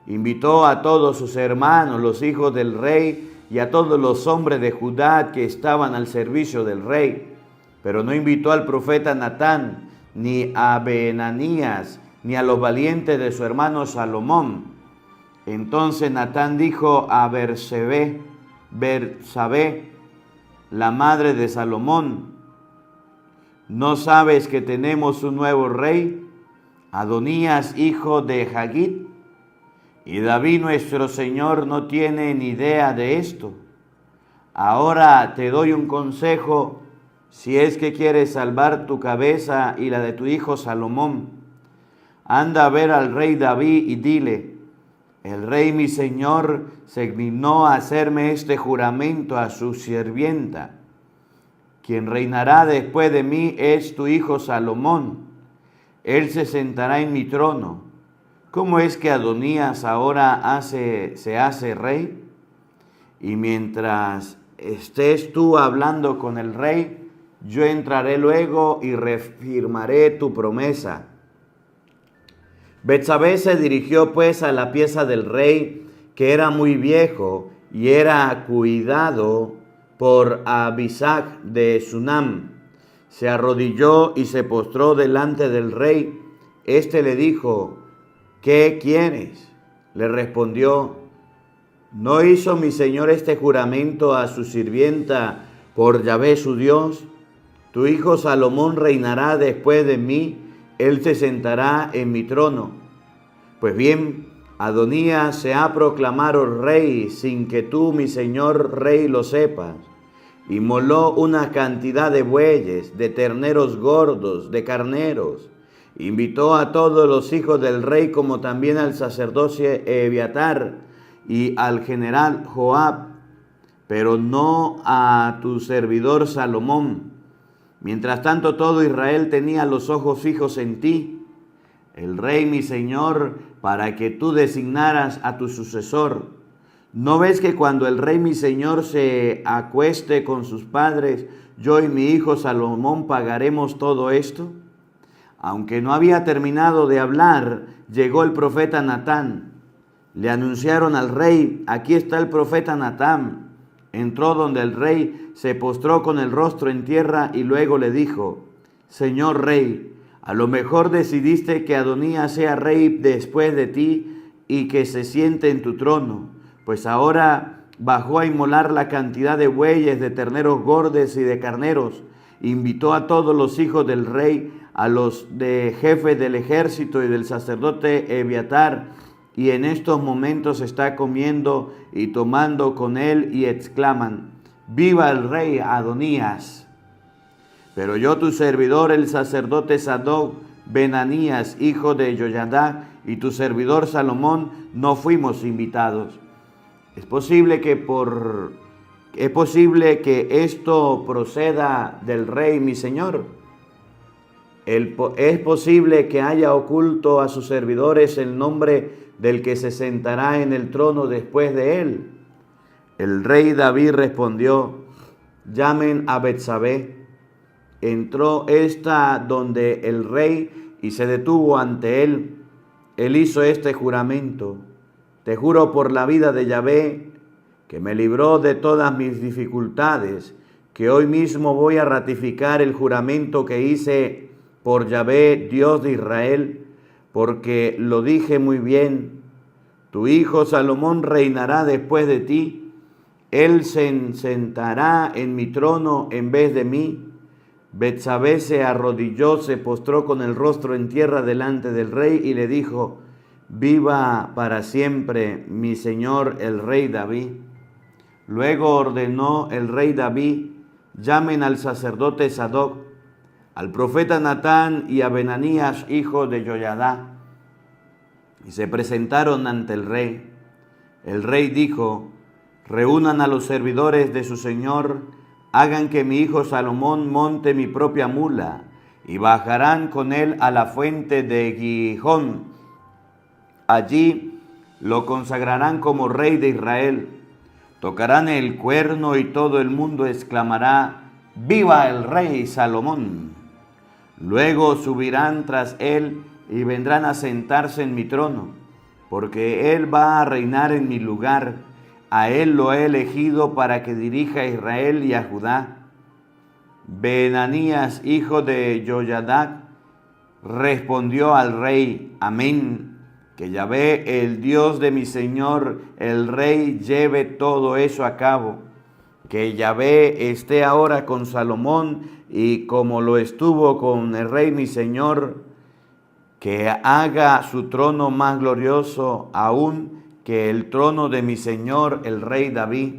A: Invitó a todos sus hermanos, los hijos del rey, y a todos los hombres de Judá que estaban al servicio del rey. Pero no invitó al profeta Natán, ni a Benanías, ni a los valientes de su hermano Salomón. Entonces Natán dijo a Bersabé, la madre de Salomón, ¿no sabes que tenemos un nuevo rey, Adonías, hijo de Hagit? Y David nuestro Señor no tiene ni idea de esto. Ahora te doy un consejo, si es que quieres salvar tu cabeza y la de tu hijo Salomón. Anda a ver al rey David y dile, El rey mi señor se dignó a hacerme este juramento a su sirvienta. Quien reinará después de mí es tu hijo Salomón. Él se sentará en mi trono. ¿Cómo es que Adonías ahora se hace rey? Y mientras estés tú hablando con el rey, yo entraré luego y reafirmaré tu promesa. Betsabé se dirigió pues a la pieza del rey, que era muy viejo y era cuidado por Abisag de Sunam. Se arrodilló y se postró delante del rey. Este le dijo: ¿qué quieres? Le respondió: ¿no hizo mi señor este juramento a su sirvienta por Yahvé su Dios? Tu hijo Salomón reinará después de mí, él se sentará en mi trono. Pues bien, Adonías se ha proclamado rey sin que tú, mi señor rey, lo sepas. Inmoló una cantidad de bueyes, de terneros gordos, de carneros. Invitó a todos los hijos del rey, como también al sacerdote Ebiatar y al general Joab, pero no a tu servidor Salomón. Mientras tanto, todo Israel tenía los ojos fijos en ti, el rey mi señor, para que tú designaras a tu sucesor. ¿No ves que cuando el rey mi señor se acueste con sus padres, yo y mi hijo Salomón pagaremos todo esto? Aunque no había terminado de hablar, llegó el profeta Natán. Le anunciaron al rey: aquí está el profeta Natán. Entró donde el rey, se postró con el rostro en tierra y luego le dijo: Señor rey, a lo mejor decidiste que Adonías sea rey después de ti y que se siente en tu trono. Pues ahora bajó a inmolar la cantidad de bueyes, de terneros gordos y de carneros. Invitó a todos los hijos del rey, a los de jefes del ejército y del sacerdote Ebiatar, y en estos momentos está comiendo y tomando con él y exclaman: ¡viva el rey Adonías! Pero yo, tu servidor, el sacerdote Sadoc, Benanías, hijo de Joyadá, y tu servidor Salomón, no fuimos invitados. Es posible que esto proceda del rey mi señor. Es posible que haya oculto a sus servidores el nombre del que se sentará en el trono después de él. El rey David respondió: llamen a Betsabé. Entró ésta donde el rey y se detuvo ante él. Él hizo este juramento: te juro por la vida de Yahvé, que me libró de todas mis dificultades, que hoy mismo voy a ratificar el juramento que hice por Yahvé, Dios de Israel, porque lo dije muy bien. Tu hijo Salomón reinará después de ti. Él se sentará en mi trono en vez de mí. Betsabé se arrodilló, se postró con el rostro en tierra delante del rey y le dijo: viva para siempre mi señor el rey David. Luego ordenó el rey David: llamen al sacerdote Sadoc, al profeta Natán y a Benanías, hijo de Joyadá. Y se presentaron ante el rey. El rey dijo: reúnan a los servidores de su señor, hagan que mi hijo Salomón monte mi propia mula, y bajarán con él a la fuente de Gihón. Allí lo consagrarán como rey de Israel. Tocarán el cuerno y todo el mundo exclamará: ¡viva el rey Salomón! Luego subirán tras él y vendrán a sentarse en mi trono, porque él va a reinar en mi lugar. A él lo he elegido para que dirija a Israel y a Judá. Benanías, hijo de Joyadá, respondió al rey: amén. Que Yahvé, el Dios de mi señor, el rey, lleve todo eso a cabo. Que Yahvé esté ahora con Salomón y como lo estuvo con el rey mi señor, que haga su trono más glorioso aún que el trono de mi señor el rey David.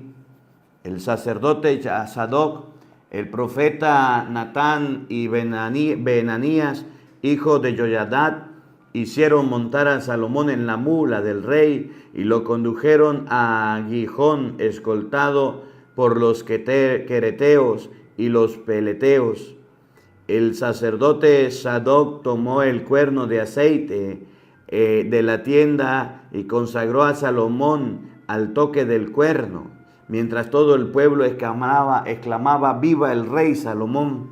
A: El sacerdote Sadoc, el profeta Natán y Benanías, hijo de Joyadá, hicieron montar a Salomón en la mula del rey y lo condujeron a Gijón, escoltado por los quereteos y los peleteos. El sacerdote Sadoc tomó el cuerno de aceite de la tienda y consagró a Salomón al toque del cuerno, mientras todo el pueblo exclamaba, viva el rey Salomón.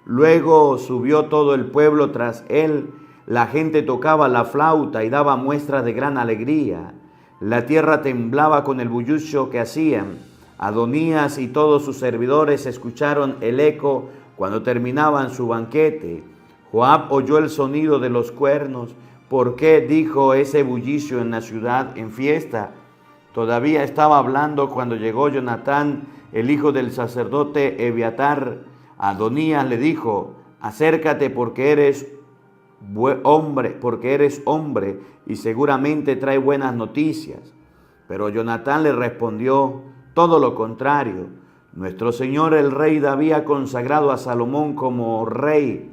A: Luego subió todo el pueblo tras él, la gente tocaba la flauta y daba muestras de gran alegría. La tierra temblaba con el bullicio que hacían. Adonías y todos sus servidores escucharon el eco cuando terminaban su banquete. Joab oyó el sonido de los cuernos. ¿Por qué dijo ese bullicio en la ciudad en fiesta? Todavía estaba hablando cuando llegó Jonatán, el hijo del sacerdote Ebiatar. Adonías le dijo, acércate porque eres hombre y seguramente trae buenas noticias. Pero Jonatán le respondió, todo lo contrario. Nuestro señor el rey David ha consagrado a Salomón como rey.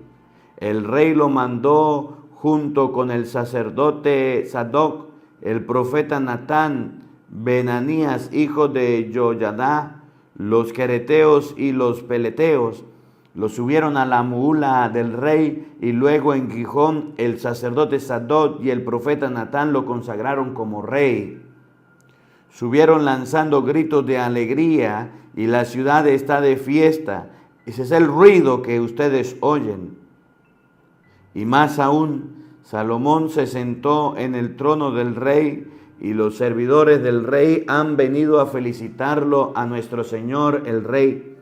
A: El rey lo mandó junto con el sacerdote Sadoc, el profeta Natán, Benanías, hijo de Joyadá, los quereteos y los peleteos. Lo subieron a la mula del rey y luego en Gijón el sacerdote Sadoc y el profeta Natán lo consagraron como rey. Subieron lanzando gritos de alegría y la ciudad está de fiesta. Ese es el ruido que ustedes oyen. Y más aún, Salomón se sentó en el trono del rey y los servidores del rey han venido a felicitarlo a nuestro Señor el rey.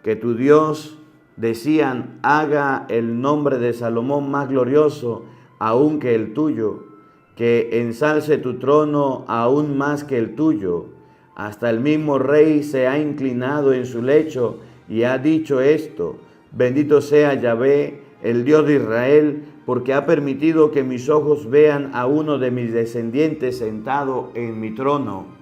A: Que tu Dios, decían, haga el nombre de Salomón más glorioso aún que el tuyo, que ensalce tu trono aún más que el tuyo. Hasta el mismo rey se ha inclinado en su lecho y ha dicho esto, bendito sea Yahvé, el Dios de Israel, porque ha permitido que mis ojos vean a uno de mis descendientes sentado en mi trono.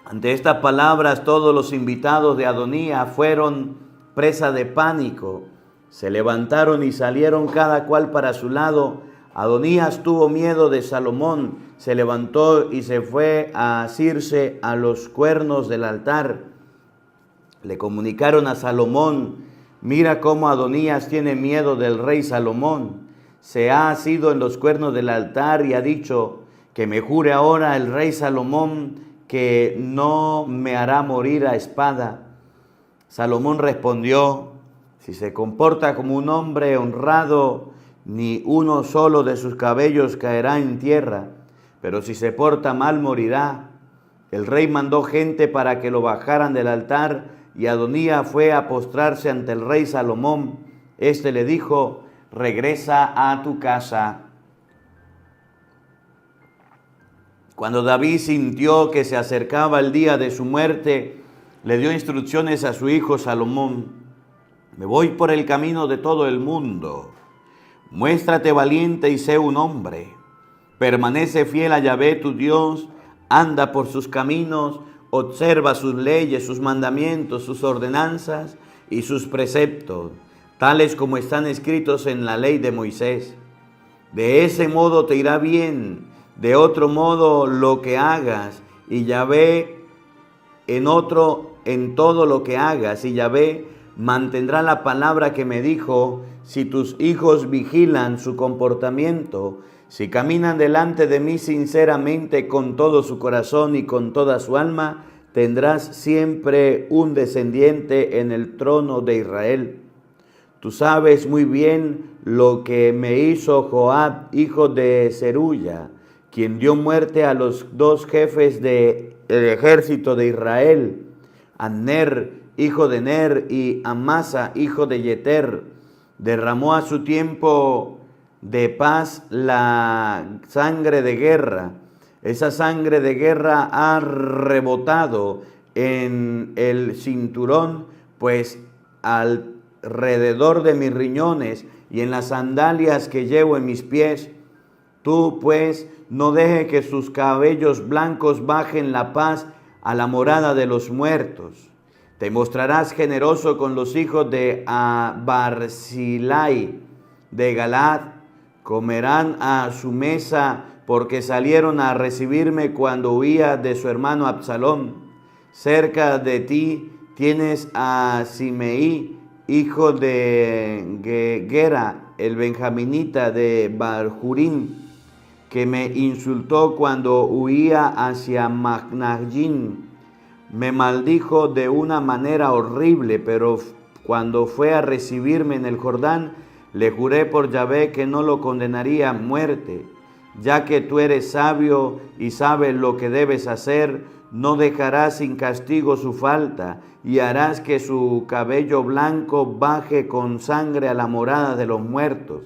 A: Ante estas palabras, todos los invitados de Adonías fueron presa de pánico. Se levantaron y salieron cada cual para su lado. Adonías tuvo miedo de Salomón, se levantó y se fue a asirse a los cuernos del altar. Le comunicaron a Salomón, mira cómo Adonías tiene miedo del rey Salomón. Se ha asido en los cuernos del altar y ha dicho, que me jure ahora el rey Salomón que no me hará morir a espada. Salomón respondió, si se comporta como un hombre honrado, ni uno solo de sus cabellos caerá en tierra, pero si se porta mal morirá. El rey mandó gente para que lo bajaran del altar y Adonías fue a postrarse ante el rey Salomón. Este le dijo, regresa a tu casa. Cuando David sintió que se acercaba el día de su muerte, le dio instrucciones a su hijo Salomón. Me voy por el camino de todo el mundo. Muéstrate valiente y sé un hombre. Permanece fiel a Yahvé tu Dios, anda por sus caminos, observa sus leyes, sus mandamientos, sus ordenanzas y sus preceptos, tales como están escritos en la ley de Moisés. De ese modo te irá bien. De otro modo lo que hagas, y Yahvé en todo lo que hagas, y Yahvé mantendrá la palabra que me dijo, si tus hijos vigilan su comportamiento, si caminan delante de mí sinceramente con todo su corazón y con toda su alma, tendrás siempre un descendiente en el trono de Israel. Tú sabes muy bien lo que me hizo Joab, hijo de Zeruya, quien dio muerte a los dos jefes del ejército de Israel, Abner, hijo de Ner, y Amasa, hijo de Yeter. Derramó a su tiempo de paz la sangre de guerra. Esa sangre de guerra ha rebotado en el cinturón, pues alrededor de mis riñones y en las sandalias que llevo en mis pies. Tú, pues, no dejes que sus cabellos blancos bajen la paz a la morada de los muertos. Te mostrarás generoso con los hijos de Barzilai de Galaad. Comerán a su mesa porque salieron a recibirme cuando huía de su hermano Absalón. Cerca de ti tienes a Simeí, hijo de Gera, el benjaminita de Barjurín, que me insultó cuando huía hacia Magnajín. Me maldijo de una manera horrible, pero cuando fue a recibirme en el Jordán, le juré por Yahvé que no lo condenaría a muerte. Ya que tú eres sabio y sabes lo que debes hacer, no dejarás sin castigo su falta y harás que su cabello blanco baje con sangre a la morada de los muertos.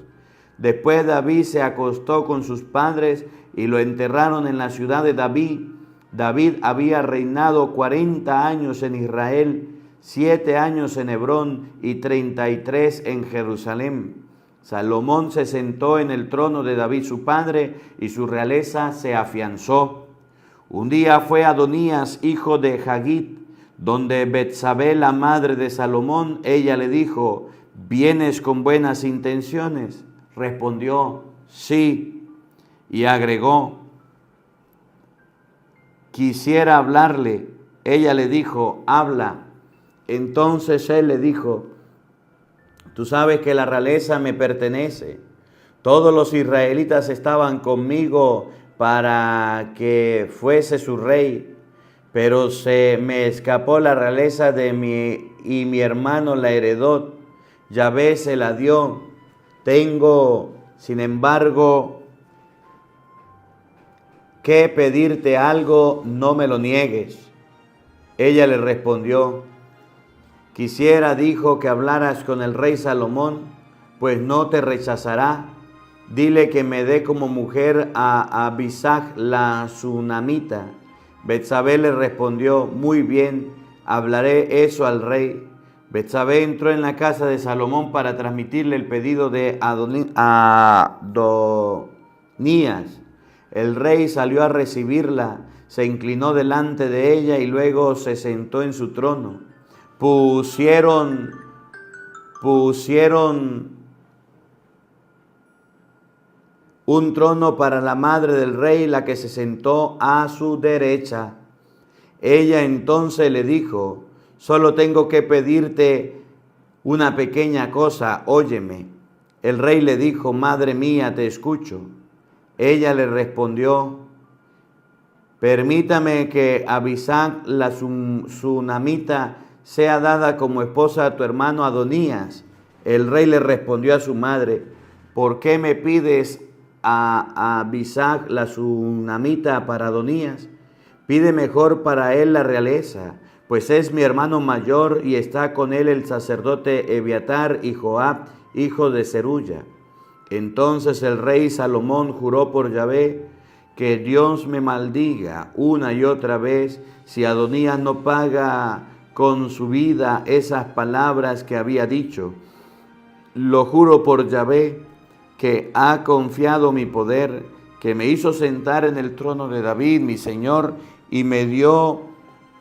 A: Después David se acostó con sus padres y lo enterraron en la ciudad de David. David había reinado 40 años en Israel, 7 años en Hebrón y 33 en Jerusalén. Salomón se sentó en el trono de David su padre y su realeza se afianzó. Un día fue Adonías, hijo de Hagit, donde Betsabé, la madre de Salomón. Ella le dijo: ¿vienes con buenas intenciones? Respondió: sí. Y agregó: quisiera hablarle. Ella le dijo: habla. Entonces él le dijo: tú sabes que la realeza me pertenece. Todos los israelitas estaban conmigo para que fuese su rey, pero se me escapó la realeza y mi hermano la heredó. Yahvé se la dio. Tengo, sin embargo, que pedirte algo, no me lo niegues. Ella le respondió: quisiera, dijo, que hablaras con el rey Salomón, pues no te rechazará. Dile que me dé como mujer a Abisag la sunamita. Betsabé le respondió: muy bien, hablaré eso al rey. Betsabé entró en la casa de Salomón para transmitirle el pedido de Adonías. El rey salió a recibirla, se inclinó delante de ella y luego se sentó en su trono. Pusieron un trono para la madre del rey, la que se sentó a su derecha. Ella entonces le dijo: solo tengo que pedirte una pequeña cosa, óyeme. El rey le dijo: madre mía, te escucho. Ella le respondió: permítame que Abisag la sunamita sea dada como esposa a tu hermano Adonías. El rey le respondió a su madre: ¿por qué me pides a Abisag la sunamita para Adonías? Pide mejor para él la realeza, pues es mi hermano mayor y está con él el sacerdote Ebiatar y Joab, hijo de Zeruya. Entonces el rey Salomón juró por Yahvé: que Dios me maldiga una y otra vez si Adonías no paga con su vida esas palabras que había dicho. Lo juro por Yahvé, que ha confiado mi poder, que me hizo sentar en el trono de David, mi señor, y me dio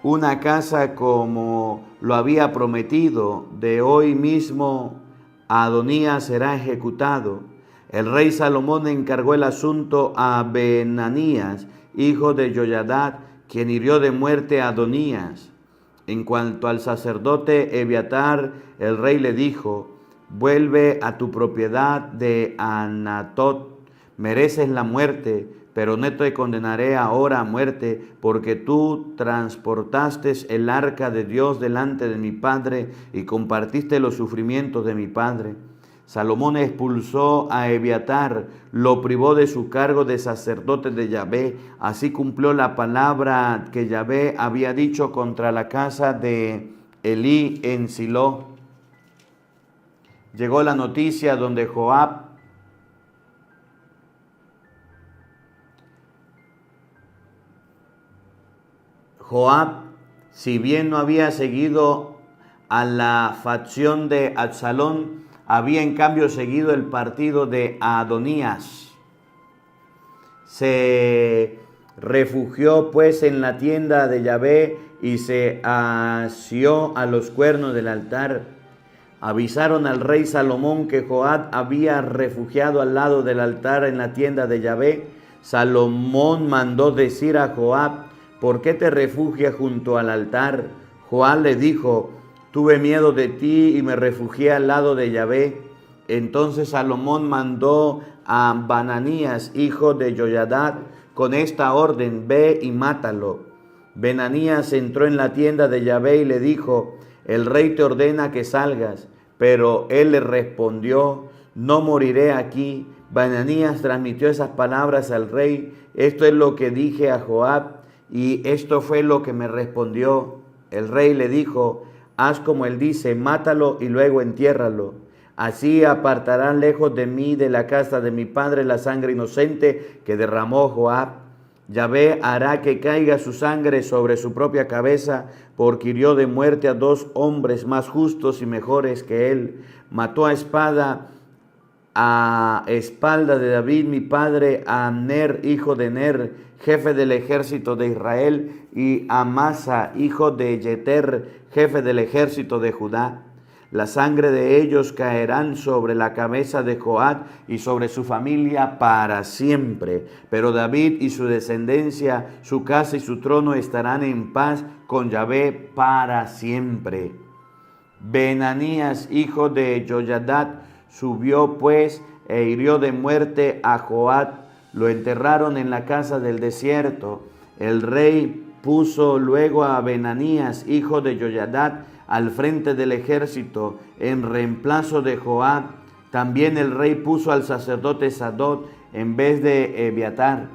A: una casa como lo había prometido. De hoy mismo Adonías será ejecutado. El rey Salomón encargó el asunto a Benanías, hijo de Joyadad, quien hirió de muerte a Adonías. En cuanto al sacerdote Ebiatar, el rey le dijo: vuelve a tu propiedad de Anatot, mereces la muerte, pero no te condenaré ahora a muerte, porque tú transportaste el arca de Dios delante de mi padre y compartiste los sufrimientos de mi padre. Salomón expulsó a Ebiatar, lo privó de su cargo de sacerdote de Yahvé. Así cumplió la palabra que Yahvé había dicho contra la casa de Elí en Silo. Llegó la noticia donde Joab, si bien no había seguido a la facción de Absalón, había en cambio seguido el partido de Adonías. Se Refugió pues en la tienda de Yahvé y se asió a los cuernos del altar. Avisaron al rey Salomón que Joab había refugiado al lado del altar en la tienda de Yahvé. Salomón mandó decir a Joab: ¿por qué te refugias junto al altar? Joab le dijo: tuve miedo de ti y me refugié al lado de Yahvé. Entonces Salomón mandó a Benanías, hijo de Joiada, con esta orden: ve y mátalo. Benanías entró en la tienda de Yahvé y le dijo: el rey te ordena que salgas. Pero él le respondió: no moriré aquí. Benanías transmitió esas palabras al rey: esto es lo que dije a Joab, y esto fue lo que me respondió. El rey le dijo: haz como él dice, mátalo y luego entiérralo. Así apartarán lejos de mí, de la casa de mi padre, la sangre inocente que derramó Joab. Yahvé hará que caiga su sangre sobre su propia cabeza, porque hirió de muerte a 2 hombres más justos y mejores que él. Mató a espalda de David, mi padre, a Abner, hijo de Ner, jefe del ejército de Israel, y a Amasa, hijo de Yeter, jefe del ejército de Judá. La sangre de ellos caerán sobre la cabeza de Joab y sobre su familia para siempre. Pero David y su descendencia, su casa y su trono estarán en paz con Yahvé para siempre. Benanías, hijo de Joiada, subió pues e hirió de muerte a Joab. Lo enterraron en la casa del desierto. El rey puso luego a Benanías, hijo de Joiada, al frente del ejército en reemplazo de Joab. También el rey puso al sacerdote Sadoc en vez de Ebiatar.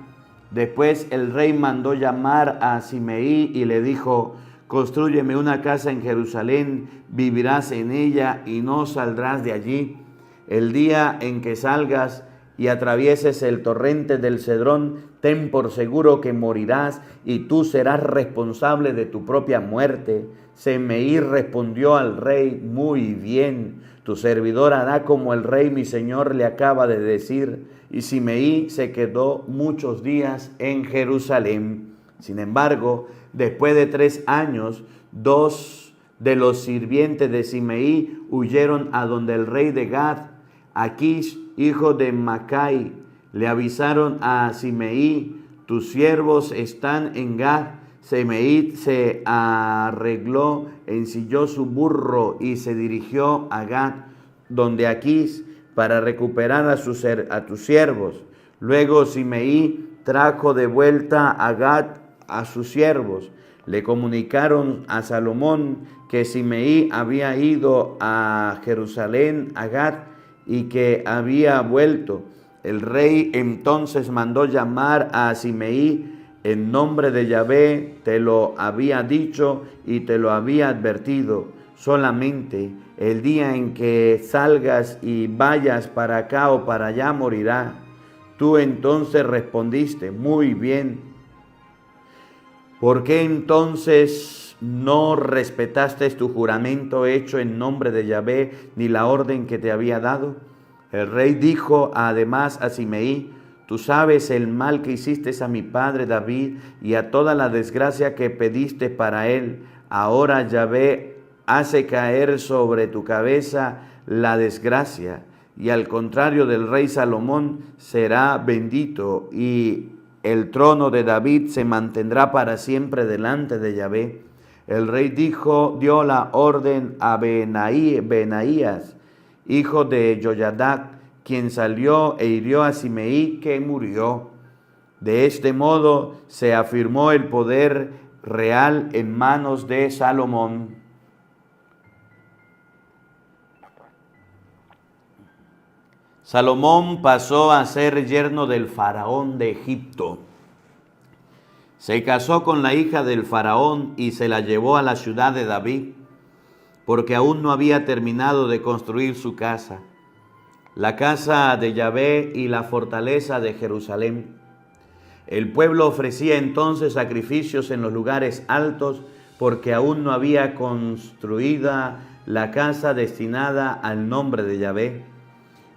A: Después el rey mandó llamar a Simeí y le dijo: constrúyeme una casa en Jerusalén, vivirás en ella y no saldrás de allí. El día en que salgas y atravieses el torrente del Cedrón, ten por seguro que morirás y tú serás responsable de tu propia muerte. Simeí respondió al rey: muy bien, tu servidor hará como el rey mi señor le acaba de decir. Y Simeí se quedó muchos días en Jerusalén. Sin embargo, después de 3 años, 2 de los sirvientes de Simeí huyeron a donde el rey de Gad, Aquís, hijo de Macai. Le avisaron a Simeí: tus siervos están en Gad. Simeí se arregló, ensilló su burro y se dirigió a Gad, donde Aquís, para recuperar a tus siervos. Luego Simeí trajo de vuelta a Gad a sus siervos. Le comunicaron a Salomón que Simeí había ido a Jerusalén, a Gad, y que había vuelto. El rey entonces mandó llamar a Simeí: en nombre de Yahvé te lo había dicho y te lo había advertido. Solamente el día en que salgas y vayas para acá o para allá morirá. Tú entonces respondiste: muy bien. ¿Por qué entonces no respetaste tu juramento hecho en nombre de Yahvé, ni la orden que te había dado? El rey dijo además a Simeí: tú sabes el mal que hiciste a mi padre David y a toda la desgracia que pediste para él. Ahora Yahvé hace caer sobre tu cabeza la desgracia, y al contrario del rey Salomón será bendito, y el trono de David se mantendrá para siempre delante de Yahvé. El rey dio la orden a Benaías, hijo de Joiada, quien salió e hirió a Simeí, que murió. De este modo se afirmó el poder real en manos de Salomón. Salomón pasó a ser yerno del faraón de Egipto. Se casó con la hija del faraón y se la llevó a la ciudad de David, porque aún no había terminado de construir su casa, la casa de Yahvé y la fortaleza de Jerusalén. El pueblo ofrecía entonces sacrificios en los lugares altos, porque aún no había construida la casa destinada al nombre de Yahvé.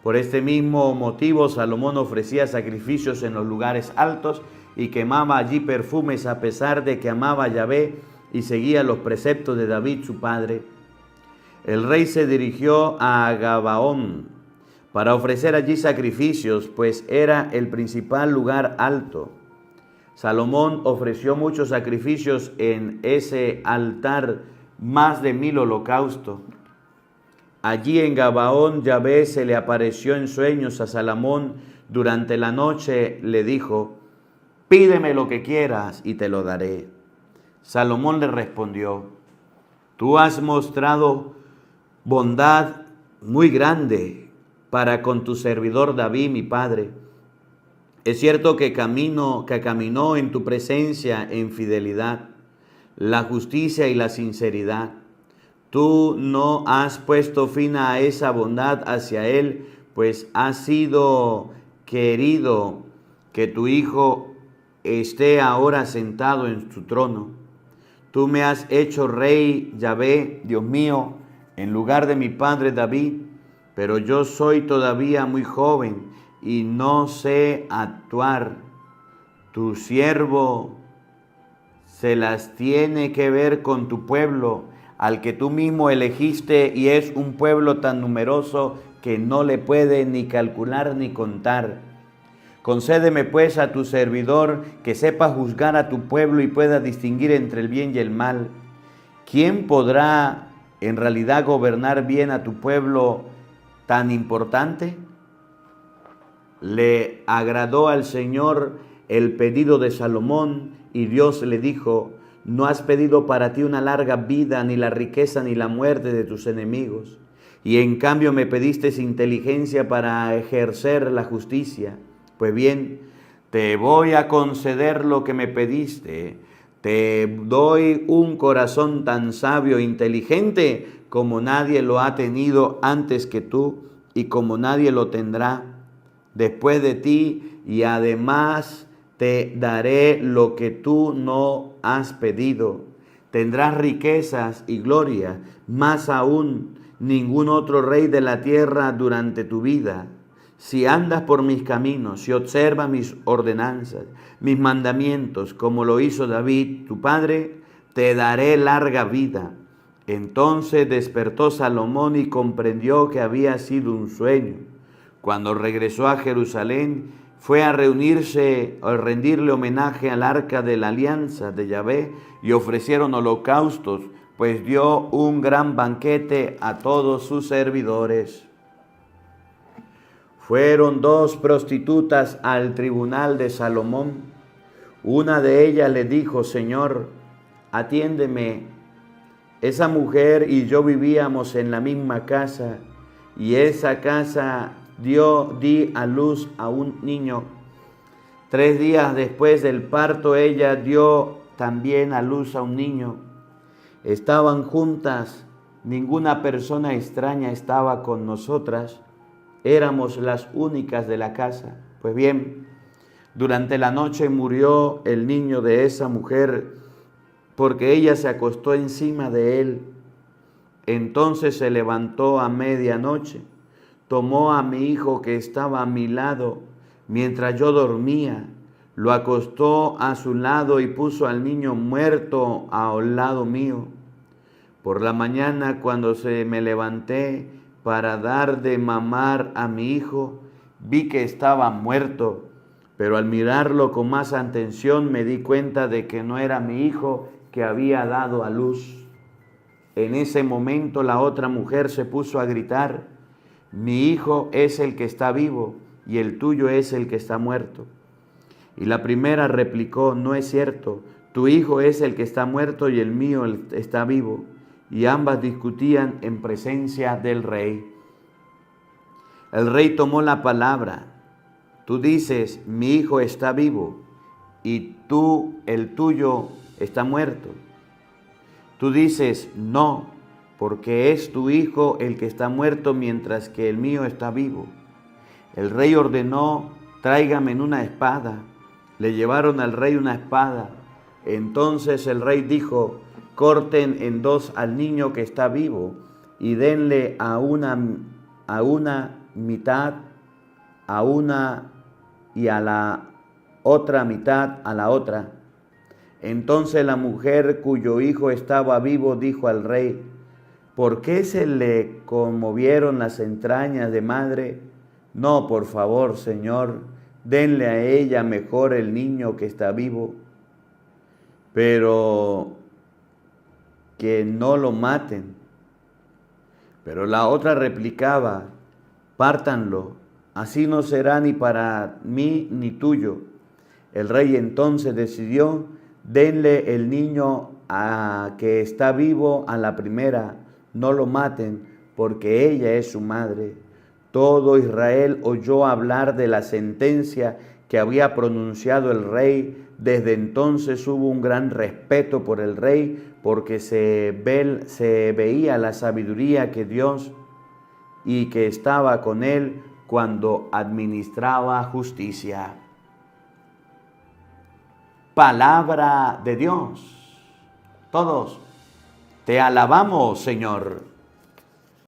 A: Por este mismo motivo, Salomón ofrecía sacrificios en los lugares altos y quemaba allí perfumes a pesar de que amaba a Yahvé y seguía los preceptos de David su padre. El rey se dirigió a Gabaón para ofrecer allí sacrificios, pues era el principal lugar alto. Salomón ofreció muchos sacrificios en ese altar, más de 1000 holocaustos. Allí en Gabaón, Yahvé se le apareció en sueños a Salomón durante la noche, le dijo: pídeme lo que quieras y te lo daré. Salomón le respondió: tú has mostrado bondad muy grande para con tu servidor David, mi padre. Es cierto que caminó en tu presencia en fidelidad, la justicia y la sinceridad. Tú no has puesto fin a esa bondad hacia él, pues ha sido querido que tu hijo esté ahora sentado en su trono. Tú me has hecho rey, Yahvé, Dios mío, en lugar de mi padre David, pero yo soy todavía muy joven y no sé actuar. Tu siervo se las tiene que ver con tu pueblo, al que tú mismo elegiste, y es un pueblo tan numeroso que no le puede ni calcular ni contar. Concédeme pues a tu servidor que sepa juzgar a tu pueblo y pueda distinguir entre el bien y el mal. ¿Quién podrá en realidad gobernar bien a tu pueblo tan importante? Le agradó al Señor el pedido de Salomón y Dios le dijo: no has pedido para ti una larga vida, ni la riqueza, ni la muerte de tus enemigos. Y en cambio me pediste inteligencia para ejercer la justicia. Pues bien, te voy a conceder lo que me pediste. Te doy un corazón tan sabio e inteligente como nadie lo ha tenido antes que tú y como nadie lo tendrá después de ti, y además te daré lo que tú no has pedido. Tendrás riquezas y gloria, más aún ningún otro rey de la tierra durante tu vida. Si andas por mis caminos, si observas mis ordenanzas, mis mandamientos, como lo hizo David, tu padre, te daré larga vida. Entonces despertó Salomón y comprendió que había sido un sueño. Cuando regresó a Jerusalén, fue a reunirse, a rendirle homenaje al arca de la alianza de Yahvé, y ofrecieron holocaustos, pues dio un gran banquete a todos sus servidores. Fueron 2 prostitutas al tribunal de Salomón. Una de ellas le dijo: Señor, atiéndeme. Esa mujer y yo vivíamos en la misma casa, y esa casa di a luz a un niño. 3 días después del parto, ella dio también a luz a un niño. Estaban juntas, ninguna persona extraña estaba con nosotras, éramos las únicas de la casa. Pues bien, durante la noche murió el niño de esa mujer, porque ella se acostó encima de él. Entonces se levantó a medianoche, tomó a mi hijo que estaba a mi lado mientras yo dormía, lo acostó a su lado y puso al niño muerto al lado mío. Por la mañana, cuando me levanté para dar de mamar a mi hijo, vi que estaba muerto, pero al mirarlo con más atención me di cuenta de que no era mi hijo que había dado a luz. En ese momento la otra mujer se puso a gritar: mi hijo es el que está vivo y el tuyo es el que está muerto. Y la primera replicó: no es cierto, tu hijo es el que está muerto y el mío está vivo. Y ambas discutían en presencia del rey. El rey tomó la palabra: tú dices, mi hijo está vivo y el tuyo está muerto. Tú dices, no, porque es tu hijo el que está muerto mientras que el mío está vivo. El rey ordenó: tráigame una espada. Le llevaron al rey una espada. Entonces el rey dijo: corten en 2 al niño que está vivo y denle a una mitad, a una y a la otra mitad a la otra. Entonces la mujer cuyo hijo estaba vivo dijo al rey: ¿por qué se le conmovieron las entrañas de madre? No, por favor, Señor, denle a ella mejor el niño que está vivo, pero que no lo maten. Pero la otra replicaba: pártanlo, así no será ni para mí ni tuyo. El rey entonces decidió: denle el niño que está vivo a la primera, no lo maten, porque ella es su madre. Todo Israel oyó hablar de la sentencia que había pronunciado el rey. Desde entonces hubo un gran respeto por el rey, porque se veía la sabiduría que Dios y que estaba con él cuando administraba justicia. Palabra de Dios. Todos te alabamos, Señor.